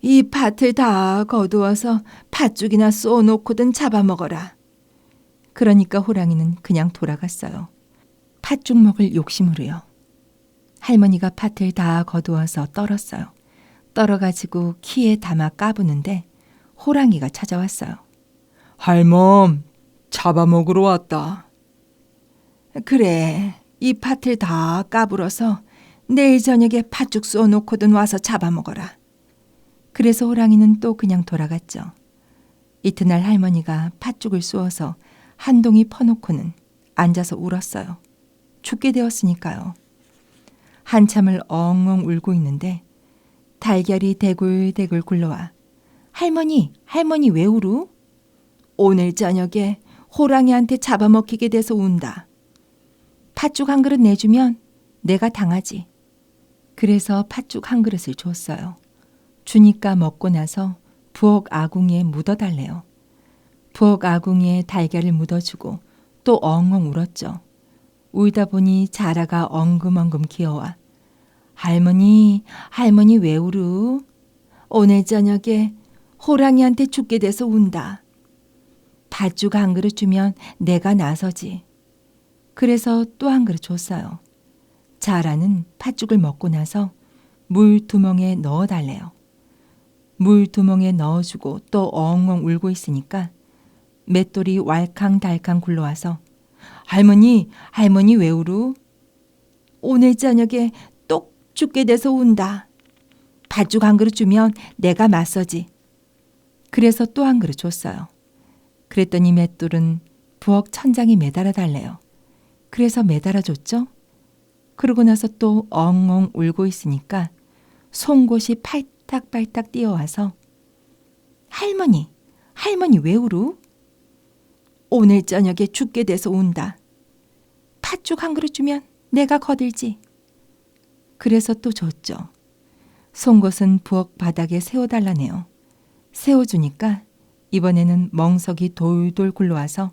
이 팥을 다 거두어서 팥죽이나 쏘놓고든 잡아먹어라. 그러니까 호랑이는 그냥 돌아갔어요. 팥죽 먹을 욕심으로요. 할머니가 팥을 다 거두어서 떨었어요. 떨어가지고 키에 담아 까부는데 호랑이가 찾아왔어요. 할멈, 잡아먹으러 왔다. 그래, 이 팥을 다 까불어서 내일 저녁에 팥죽 쏘놓고든 와서 잡아먹어라. 그래서 호랑이는 또 그냥 돌아갔죠. 이튿날 할머니가 팥죽을 쏘어서 한 동이 퍼놓고는 앉아서 울었어요. 죽게 되었으니까요. 한참을 엉엉 울고 있는데 달걀이 대굴대굴 굴러와 할머니, 할머니 왜 울어? 오늘 저녁에 호랑이한테 잡아먹히게 돼서 운다. 팥죽 한 그릇 내주면 내가 당하지. 그래서 팥죽 한 그릇을 줬어요. 주니까 먹고 나서 부엌 아궁이에 묻어달래요. 부엌 아궁이에 달걀을 묻어주고 또 엉엉 울었죠. 울다 보니 자라가 엉금엉금 기어와 할머니, 할머니 왜 울어? 오늘 저녁에 호랑이한테 죽게 돼서 운다. 팥죽 한 그릇 주면 내가 나서지. 그래서 또 한 그릇 줬어요. 자라는 팥죽을 먹고 나서 물두멍에 넣어달래요. 물두멍에 넣어주고 또 엉엉 울고 있으니까 맷돌이 왈캉달캉 굴러와서 할머니, 할머니 왜 울어? 오늘 저녁에 똑 죽게 돼서 운다. 팥죽 한 그릇 주면 내가 맞서지. 그래서 또 한 그릇 줬어요. 그랬더니 맷돌은 부엌 천장에 매달아 달래요. 그래서 매달아 줬죠. 그러고 나서 또 엉엉 울고 있으니까 송곳이 팔딱팔딱 뛰어와서 할머니, 할머니 왜 울어? 오늘 저녁에 죽게 돼서 운다. 팥죽 한 그릇 주면 내가 거들지. 그래서 또 줬죠. 송곳은 부엌 바닥에 세워달라네요. 세워주니까 이번에는 멍석이 돌돌 굴러와서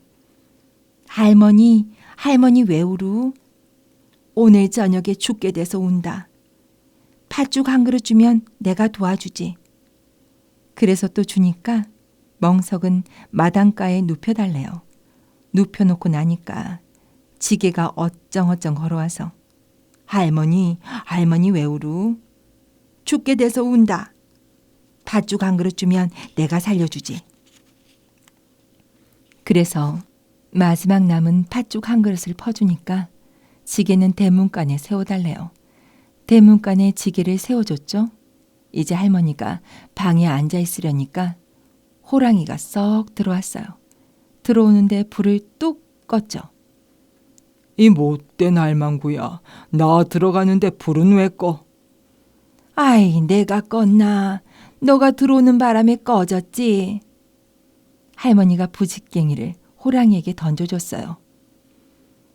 할머니, 할머니 왜 울어? 오늘 저녁에 죽게 돼서 운다. 팥죽 한 그릇 주면 내가 도와주지. 그래서 또 주니까 멍석은 마당가에 눕혀달래요. 눕혀놓고 나니까 지게가 어쩡어쩡 걸어와서 할머니, 할머니 왜 울어? 죽게 돼서 운다. 팥죽 한 그릇 주면 내가 살려주지. 그래서 마지막 남은 팥죽 한 그릇을 퍼주니까 지게는 대문간에 세워달래요. 대문간에 지게를 세워줬죠. 이제 할머니가 방에 앉아 있으려니까 호랑이가 썩 들어왔어요. 들어오는데 불을 뚝 껐죠. 이 못된 할망구야. 나 들어가는데 불은 왜 꺼? 아이, 내가 껐나. 너가 들어오는 바람에 꺼졌지. 할머니가 부직갱이를 호랑이에게 던져줬어요.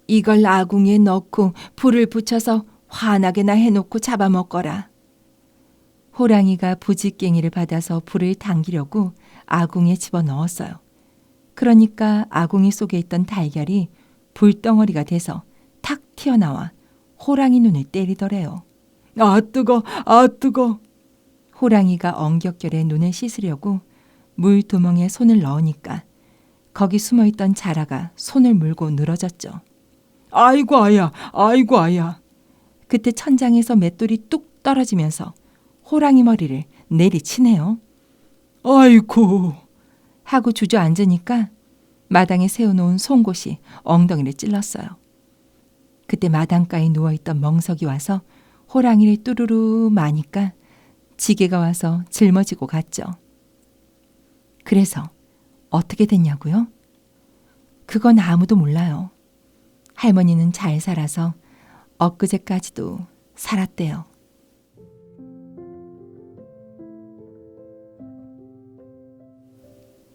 이걸 아궁이에 넣고 불을 붙여서 환하게나 해놓고 잡아먹거라. 호랑이가 부직갱이를 받아서 불을 당기려고 아궁이에 집어넣었어요. 그러니까 아궁이 속에 있던 달걀이 불덩어리가 돼서 탁 튀어나와 호랑이 눈을 때리더래요. 아 뜨거, 아 뜨거. 호랑이가 엉겹결에 눈을 씻으려고 물두멍에 손을 넣으니까 거기 숨어있던 자라가 손을 물고 늘어졌죠. 아이고 아야, 아이고 아야. 그때 천장에서 맷돌이 뚝 떨어지면서 호랑이 머리를 내리치네요. 아이고 하고 주저앉으니까 마당에 세워놓은 송곳이 엉덩이를 찔렀어요. 그때 마당가에 누워있던 멍석이 와서 호랑이를 뚜루루 마니까 지게가 와서 짊어지고 갔죠. 그래서 어떻게 됐냐고요? 그건 아무도 몰라요. 할머니는 잘 살아서 엊그제까지도 살았대요.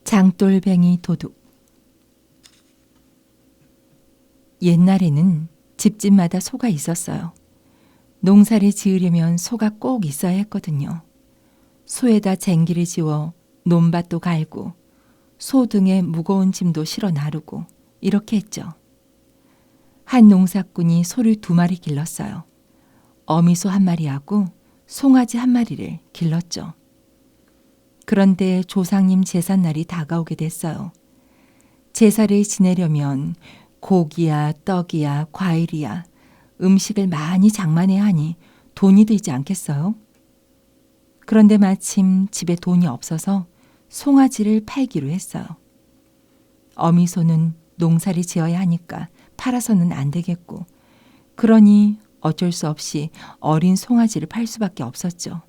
장돌뱅이 도둑. 옛날에는 집집마다 소가 있었어요. 농사를 지으려면 소가 꼭 있어야 했거든요. 소에다 쟁기를 지워 논밭도 갈고 소 등에 무거운 짐도 실어 나르고 이렇게 했죠. 한 농사꾼이 소를 2마리 길렀어요. 어미소 1마리하고 송아지 1마리를 길렀죠. 그런데 조상님 제삿날이 다가오게 됐어요. 제사를 지내려면 고기야 떡이야 과일이야 음식을 많이 장만해야 하니 돈이 들지 않겠어요? 그런데 마침 집에 돈이 없어서 송아지를 팔기로 했어요. 어미소는 농사를 지어야 하니까 팔아서는 안 되겠고 그러니 어쩔 수 없이 어린 송아지를 팔 수밖에 없었죠.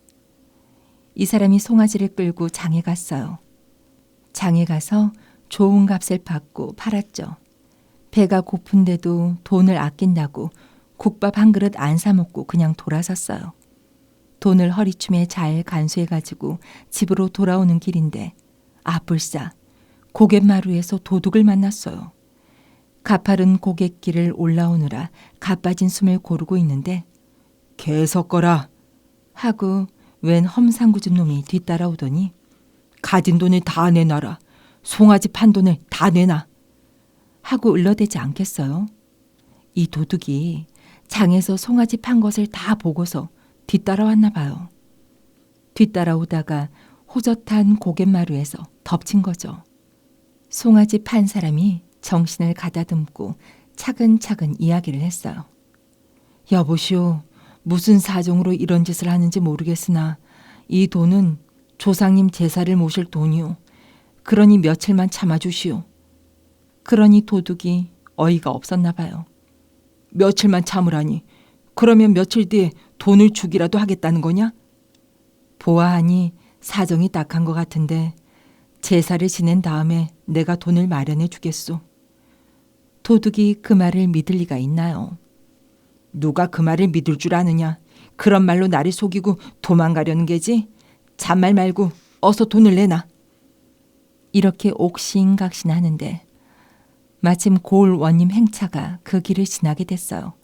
이 사람이 송아지를 끌고 장에 갔어요. 장에 가서 좋은 값을 받고 팔았죠. 배가 고픈데도 돈을 아낀다고 국밥 한 그릇 안 사 먹고 그냥 돌아섰어요. 돈을 허리춤에 잘 간수해가지고 집으로 돌아오는 길인데 아뿔싸 고갯마루에서 도둑을 만났어요. 가파른 고갯길을 올라오느라 가빠진 숨을 고르고 있는데 개 섞어라 하고 웬 험상궂은 놈이 뒤따라오더니 가진 돈을 다 내놔라. 송아지 판 돈을 다 내놔. 하고 을러대지 않겠어요? 이 도둑이 장에서 송아지 판 것을 다 보고서 뒤따라왔나 봐요. 뒤따라오다가 호젓한 고갯마루에서 덮친 거죠. 송아지 판 사람이 정신을 가다듬고 차근차근 이야기를 했어요. 여보시오, 무슨 사정으로 이런 짓을 하는지 모르겠으나 이 돈은 조상님 제사를 모실 돈이오. 그러니 며칠만 참아주시오. 그러니 도둑이 어이가 없었나 봐요. 며칠만 참으라니. 그러면 며칠 뒤에 돈을 주기라도 하겠다는 거냐? 보아하니 사정이 딱한 것 같은데 제사를 지낸 다음에 내가 돈을 마련해 주겠소. 도둑이 그 말을 믿을 리가 있나요? 누가 그 말을 믿을 줄 아느냐. 그런 말로 나를 속이고 도망가려는 게지. 잔말 말고 어서 돈을 내놔. 이렇게 옥신각신하는데 마침 고을 원님 행차가 그 길을 지나게 됐어요.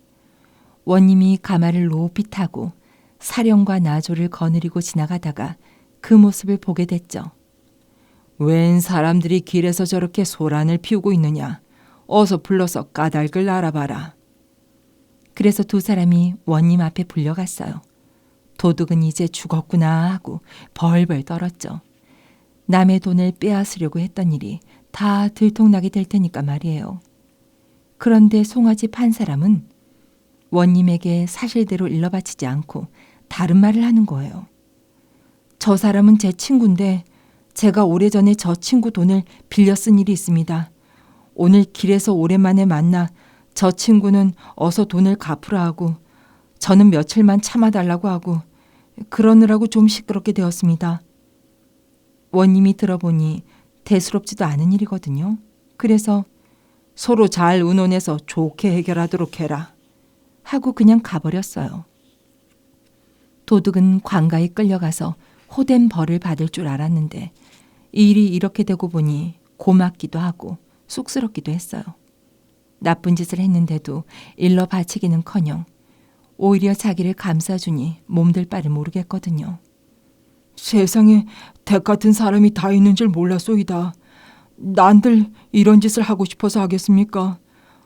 원님이 가마를 높이 타고 사령과 나조를 거느리고 지나가다가 그 모습을 보게 됐죠. 웬 사람들이 길에서 저렇게 소란을 피우고 있느냐. 어서 불러서 까닭을 알아봐라. 그래서 두 사람이 원님 앞에 불려갔어요. 도둑은 이제 죽었구나 하고 벌벌 떨었죠. 남의 돈을 빼앗으려고 했던 일이 다 들통나게 될 테니까 말이에요. 그런데 송아지 판 사람은 원님에게 사실대로 일러바치지 않고 다른 말을 하는 거예요. 저 사람은 제 친구인데 제가 오래전에 저 친구 돈을 빌려 쓴 일이 있습니다. 오늘 길에서 오랜만에 만나 저 친구는 어서 돈을 갚으라 하고 저는 며칠만 참아달라고 하고 그러느라고 좀 시끄럽게 되었습니다. 원님이 들어보니 대수롭지도 않은 일이거든요. 그래서 서로 잘 의논해서 좋게 해결하도록 해라 하고 그냥 가버렸어요. 도둑은 관가에 끌려가서 호된 벌을 받을 줄 알았는데 일이 이렇게 되고 보니 고맙기도 하고 쑥스럽기도 했어요. 나쁜 짓을 했는데도 일러 바치기는커녕 오히려 자기를 감싸주니 몸들 바를 모르겠거든요. 세상에 댁 같은 사람이 다 있는 줄 몰랐소이다. 난들 이런 짓을 하고 싶어서 하겠습니까?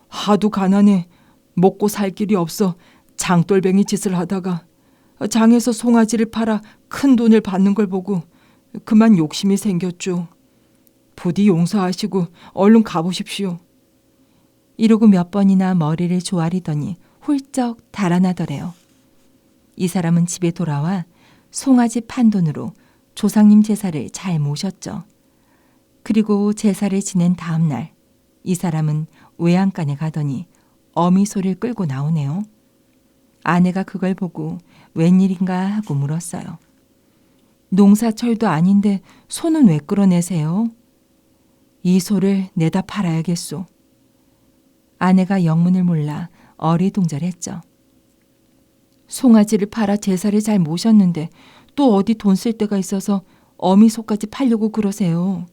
하도 가난해 먹고 살 길이 없어 장돌뱅이 짓을 하다가 장에서 송아지를 팔아 큰 돈을 받는 걸 보고 그만 욕심이 생겼죠. 부디 용서하시고 얼른 가보십시오. 이러고 몇 번이나 머리를 조아리더니 훌쩍 달아나더래요. 이 사람은 집에 돌아와 송아지 판 돈으로 조상님 제사를 잘 모셨죠. 그리고 제사를 지낸 다음 날 이 사람은 외양간에 가더니 어미 소를 끌고 나오네요. 아내가 그걸 보고 웬일인가 하고 물었어요. 농사철도 아닌데 소는 왜 끌어내세요? 이 소를 내다 팔아야겠소. 아내가 영문을 몰라 어리둥절했죠. 송아지를 팔아 제사를 잘 모셨는데 또 어디 돈 쓸 데가 있어서 어미 소까지 팔려고 그러세요.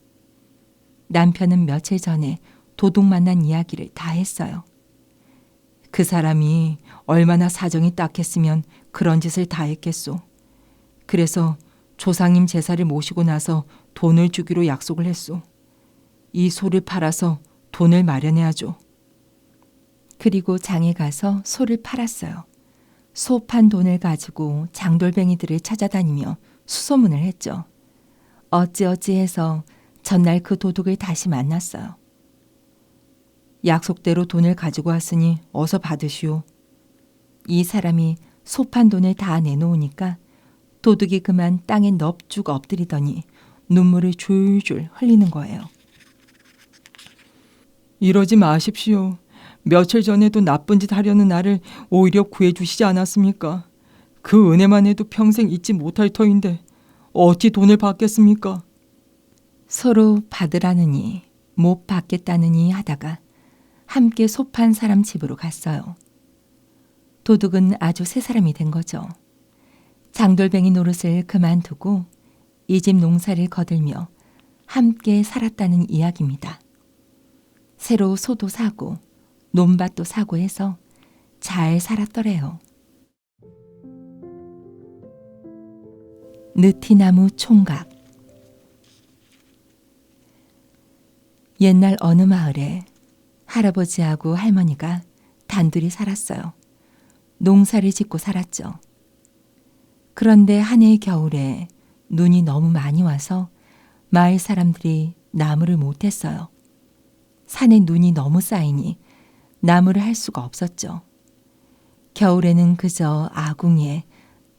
남편은 며칠 전에 도둑 만난 이야기를 다 했어요. 그 사람이 얼마나 사정이 딱했으면 그런 짓을 다 했겠소. 그래서 조상님 제사를 모시고 나서 돈을 주기로 약속을 했소. 이 소를 팔아서 돈을 마련해야죠. 그리고 장에 가서 소를 팔았어요. 소 판 돈을 가지고 장돌뱅이들을 찾아다니며 수소문을 했죠. 어찌어찌해서 전날 그 도둑을 다시 만났어요. 약속대로 돈을 가지고 왔으니 어서 받으시오. 이 사람이 소 판 돈을 다 내놓으니까 도둑이 그만 땅에 넙죽 엎드리더니 눈물을 줄줄 흘리는 거예요. 이러지 마십시오. 며칠 전에도 나쁜 짓 하려는 나를 오히려 구해주시지 않았습니까? 그 은혜만 해도 평생 잊지 못할 터인데 어찌 돈을 받겠습니까? 서로 받으라느니 못 받겠다느니 하다가 함께 소판 사람 집으로 갔어요. 도둑은 아주 새 사람이 된 거죠. 장돌뱅이 노릇을 그만두고 이 집 농사를 거들며 함께 살았다는 이야기입니다. 새로 소도 사고 논밭도 사고 해서 잘 살았더래요. 느티나무 총각. 옛날 어느 마을에 할아버지하고 할머니가 단둘이 살았어요. 농사를 짓고 살았죠. 그런데 한 해 겨울에 눈이 너무 많이 와서 마을 사람들이 나무를 못했어요. 산에 눈이 너무 쌓이니 나무를 할 수가 없었죠. 겨울에는 그저 아궁이에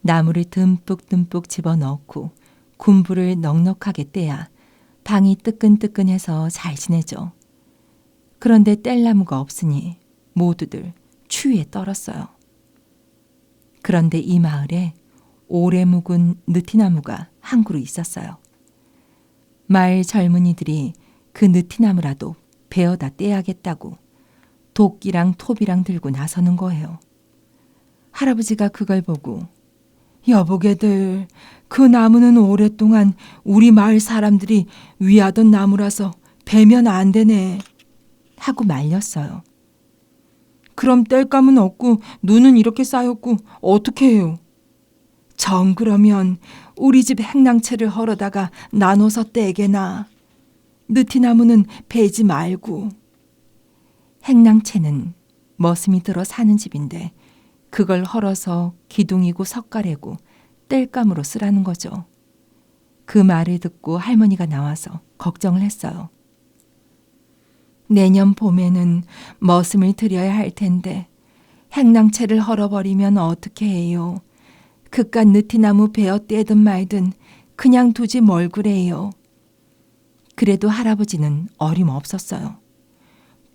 나무를 듬뿍듬뿍 집어넣고 군부를 넉넉하게 떼야 방이 뜨끈뜨끈해서 잘 지내죠. 그런데 뗄나무가 없으니 모두들 추위에 떨었어요. 그런데 이 마을에 오래 묵은 느티나무가 한 그루 있었어요. 마을 젊은이들이 그 느티나무라도 베어다 떼야겠다고 도끼랑 톱이랑 들고 나서는 거예요. 할아버지가 그걸 보고 여보게들, 그 나무는 오랫동안 우리 마을 사람들이 위하던 나무라서 베면 안 되네 하고 말렸어요. 그럼 뗄감은 없고 눈은 이렇게 쌓였고 어떻게 해요? 정 그러면 우리 집 행랑채를 헐어다가 나눠서 떼게나. 느티나무는 베지 말고. 행랑채는 머슴이 들어 사는 집인데 그걸 헐어서 기둥이고 석가래고 뗄감으로 쓰라는 거죠. 그 말을 듣고 할머니가 나와서 걱정을 했어요. 내년 봄에는 머슴을 들여야 할 텐데 행랑채를 헐어버리면 어떻게 해요? 그깟 느티나무 베어 떼든 말든 그냥 두지 뭘 그래요. 그래도 할아버지는 어림없었어요.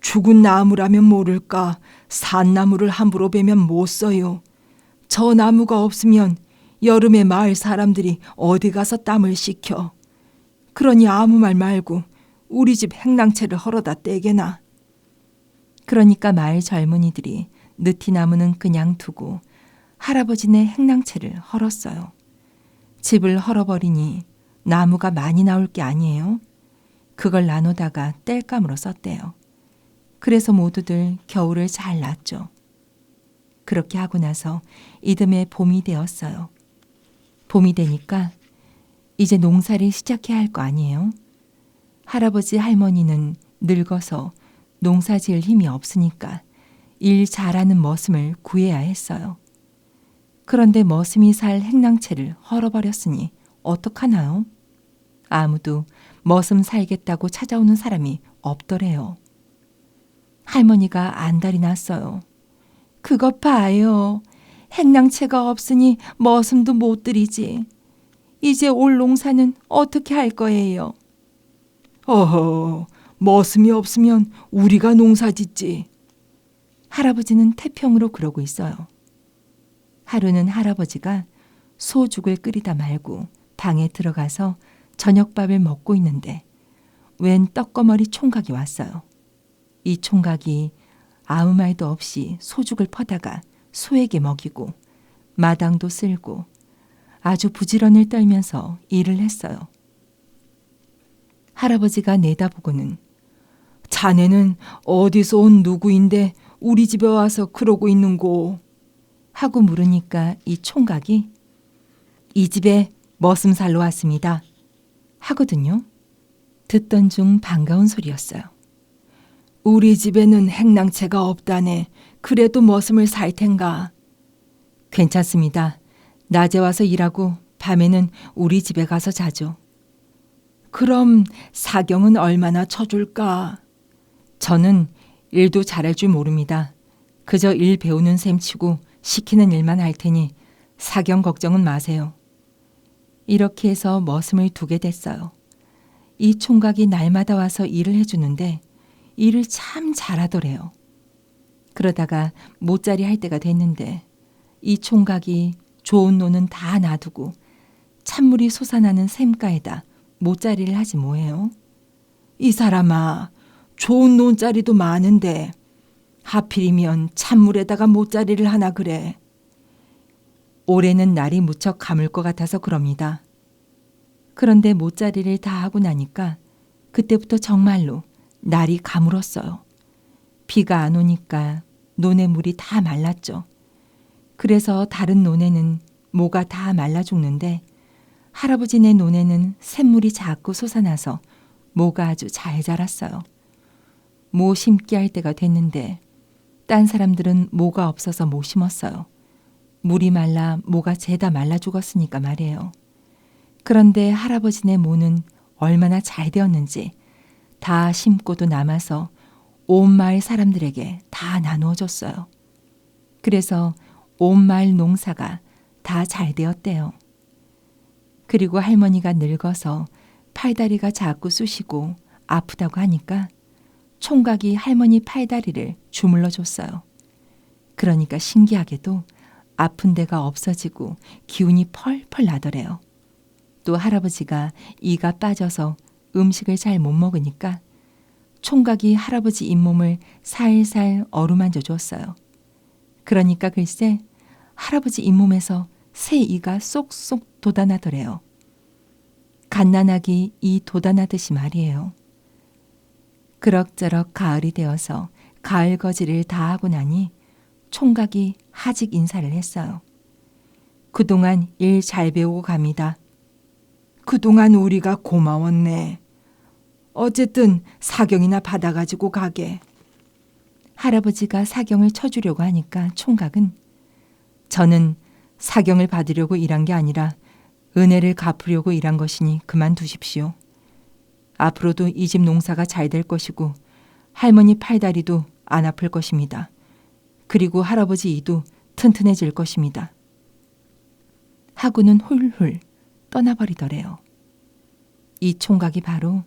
죽은 나무라면 모를까 산나무를 함부로 베면 못 써요. 저 나무가 없으면 여름에 마을 사람들이 어디 가서 땀을 식혀. 그러니 아무 말 말고 우리 집 행랑채를 헐어다 떼게나. 그러니까 마을 젊은이들이 느티나무는 그냥 두고 할아버지네 행랑채를 헐었어요. 집을 헐어버리니 나무가 많이 나올 게 아니에요. 그걸 나누다가 뗄감으로 썼대요. 그래서 모두들 겨울을 잘 났죠. 그렇게 하고 나서 이듬해 봄이 되었어요. 봄이 되니까 이제 농사를 시작해야 할 거 아니에요. 할아버지 할머니는 늙어서 농사 지을 힘이 없으니까 일 잘하는 머슴을 구해야 했어요. 그런데 머슴이 살 행랑채를 헐어버렸으니 어떡하나요? 아무도 머슴 살겠다고 찾아오는 사람이 없더래요. 할머니가 안달이 났어요. 그것 봐요. 행랑채가 없으니 머슴도 못 들이지. 이제 올 농사는 어떻게 할 거예요? 어허, 머슴이 없으면 우리가 농사 짓지. 할아버지는 태평으로 그러고 있어요. 하루는 할아버지가 소죽을 끓이다 말고 방에 들어가서 저녁밥을 먹고 있는데 웬 떡거머리 총각이 왔어요. 이 총각이 아무 말도 없이 소죽을 퍼다가 소에게 먹이고 마당도 쓸고 아주 부지런을 떨면서 일을 했어요. 할아버지가 내다보고는 자네는 어디서 온 누구인데 우리 집에 와서 그러고 있는고 하고 물으니까 이 총각이 이 집에 머슴 살러 왔습니다 하거든요. 듣던 중 반가운 소리였어요. 우리 집에는 행랑채가 없다네. 그래도 머슴을 살 텐가. 괜찮습니다. 낮에 와서 일하고 밤에는 우리 집에 가서 자죠. 그럼 사경은 얼마나 쳐줄까? 저는 일도 잘할 줄 모릅니다. 그저 일 배우는 셈치고 시키는 일만 할 테니 사경 걱정은 마세요. 이렇게 해서 머슴을 두게 됐어요. 이 총각이 날마다 와서 일을 해주는데 일을 참 잘하더래요. 그러다가 모짜리 할 때가 됐는데 이 총각이 좋은 노는 다 놔두고 찬물이 솟아나는 샘가에다 모짜리를 하지 뭐해요. 이 사람아, 좋은 논자리도 많은데 하필이면 찬물에다가 모짜리를 하나 그래. 올해는 날이 무척 가물 것 같아서 그럽니다. 그런데 모짜리를 다 하고 나니까 그때부터 정말로 날이 가물었어요. 비가 안 오니까 논의 물이 다 말랐죠. 그래서 다른 논에는 모가 다 말라 죽는데 할아버지네 논에는 샘물이 자꾸 솟아나서 모가 아주 잘 자랐어요. 모 심기 할 때가 됐는데 딴 사람들은 모가 없어서 못 심었어요. 물이 말라 모가 죄다 말라 죽었으니까 말이에요. 그런데 할아버지네 모는 얼마나 잘 되었는지 다 심고도 남아서 온 마을 사람들에게 다 나누어 줬어요. 그래서 온 마을 농사가 다 잘 되었대요. 그리고 할머니가 늙어서 팔다리가 자꾸 쑤시고 아프다고 하니까 총각이 할머니 팔다리를 주물러 줬어요. 그러니까 신기하게도 아픈 데가 없어지고 기운이 펄펄 나더래요. 또 할아버지가 이가 빠져서 음식을 잘 못 먹으니까 총각이 할아버지 잇몸을 살살 어루만져 줬어요. 그러니까 글쎄 할아버지 잇몸에서 새 이가 쏙쏙 돋아나더래요. 갓난아기 이 돋아나듯이 말이에요. 그럭저럭 가을이 되어서 가을 거지를 다 하고 나니 총각이 하직 인사를 했어요. 그동안 일 잘 배우고 갑니다. 그동안 우리가 고마웠네. 어쨌든 사경이나 받아가지고 가게. 할아버지가 사경을 쳐주려고 하니까 총각은 저는 사경을 받으려고 일한 게 아니라 은혜를 갚으려고 일한 것이니 그만두십시오. 앞으로도 이 집 농사가 잘 될 것이고 할머니 팔다리도 안 아플 것입니다. 그리고 할아버지 이도 튼튼해질 것입니다. 하고는 훌훌 떠나버리더래요. 이 총각이 바로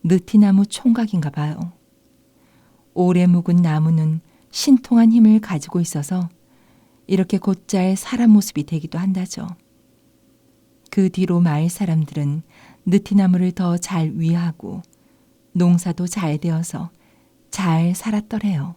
느티나무 총각인가 봐요. 오래 묵은 나무는 신통한 힘을 가지고 있어서 이렇게 곧잘 사람 모습이 되기도 한다죠. 그 뒤로 마을 사람들은 느티나무를 더 잘 위하고 농사도 잘 되어서 잘 살았더래요.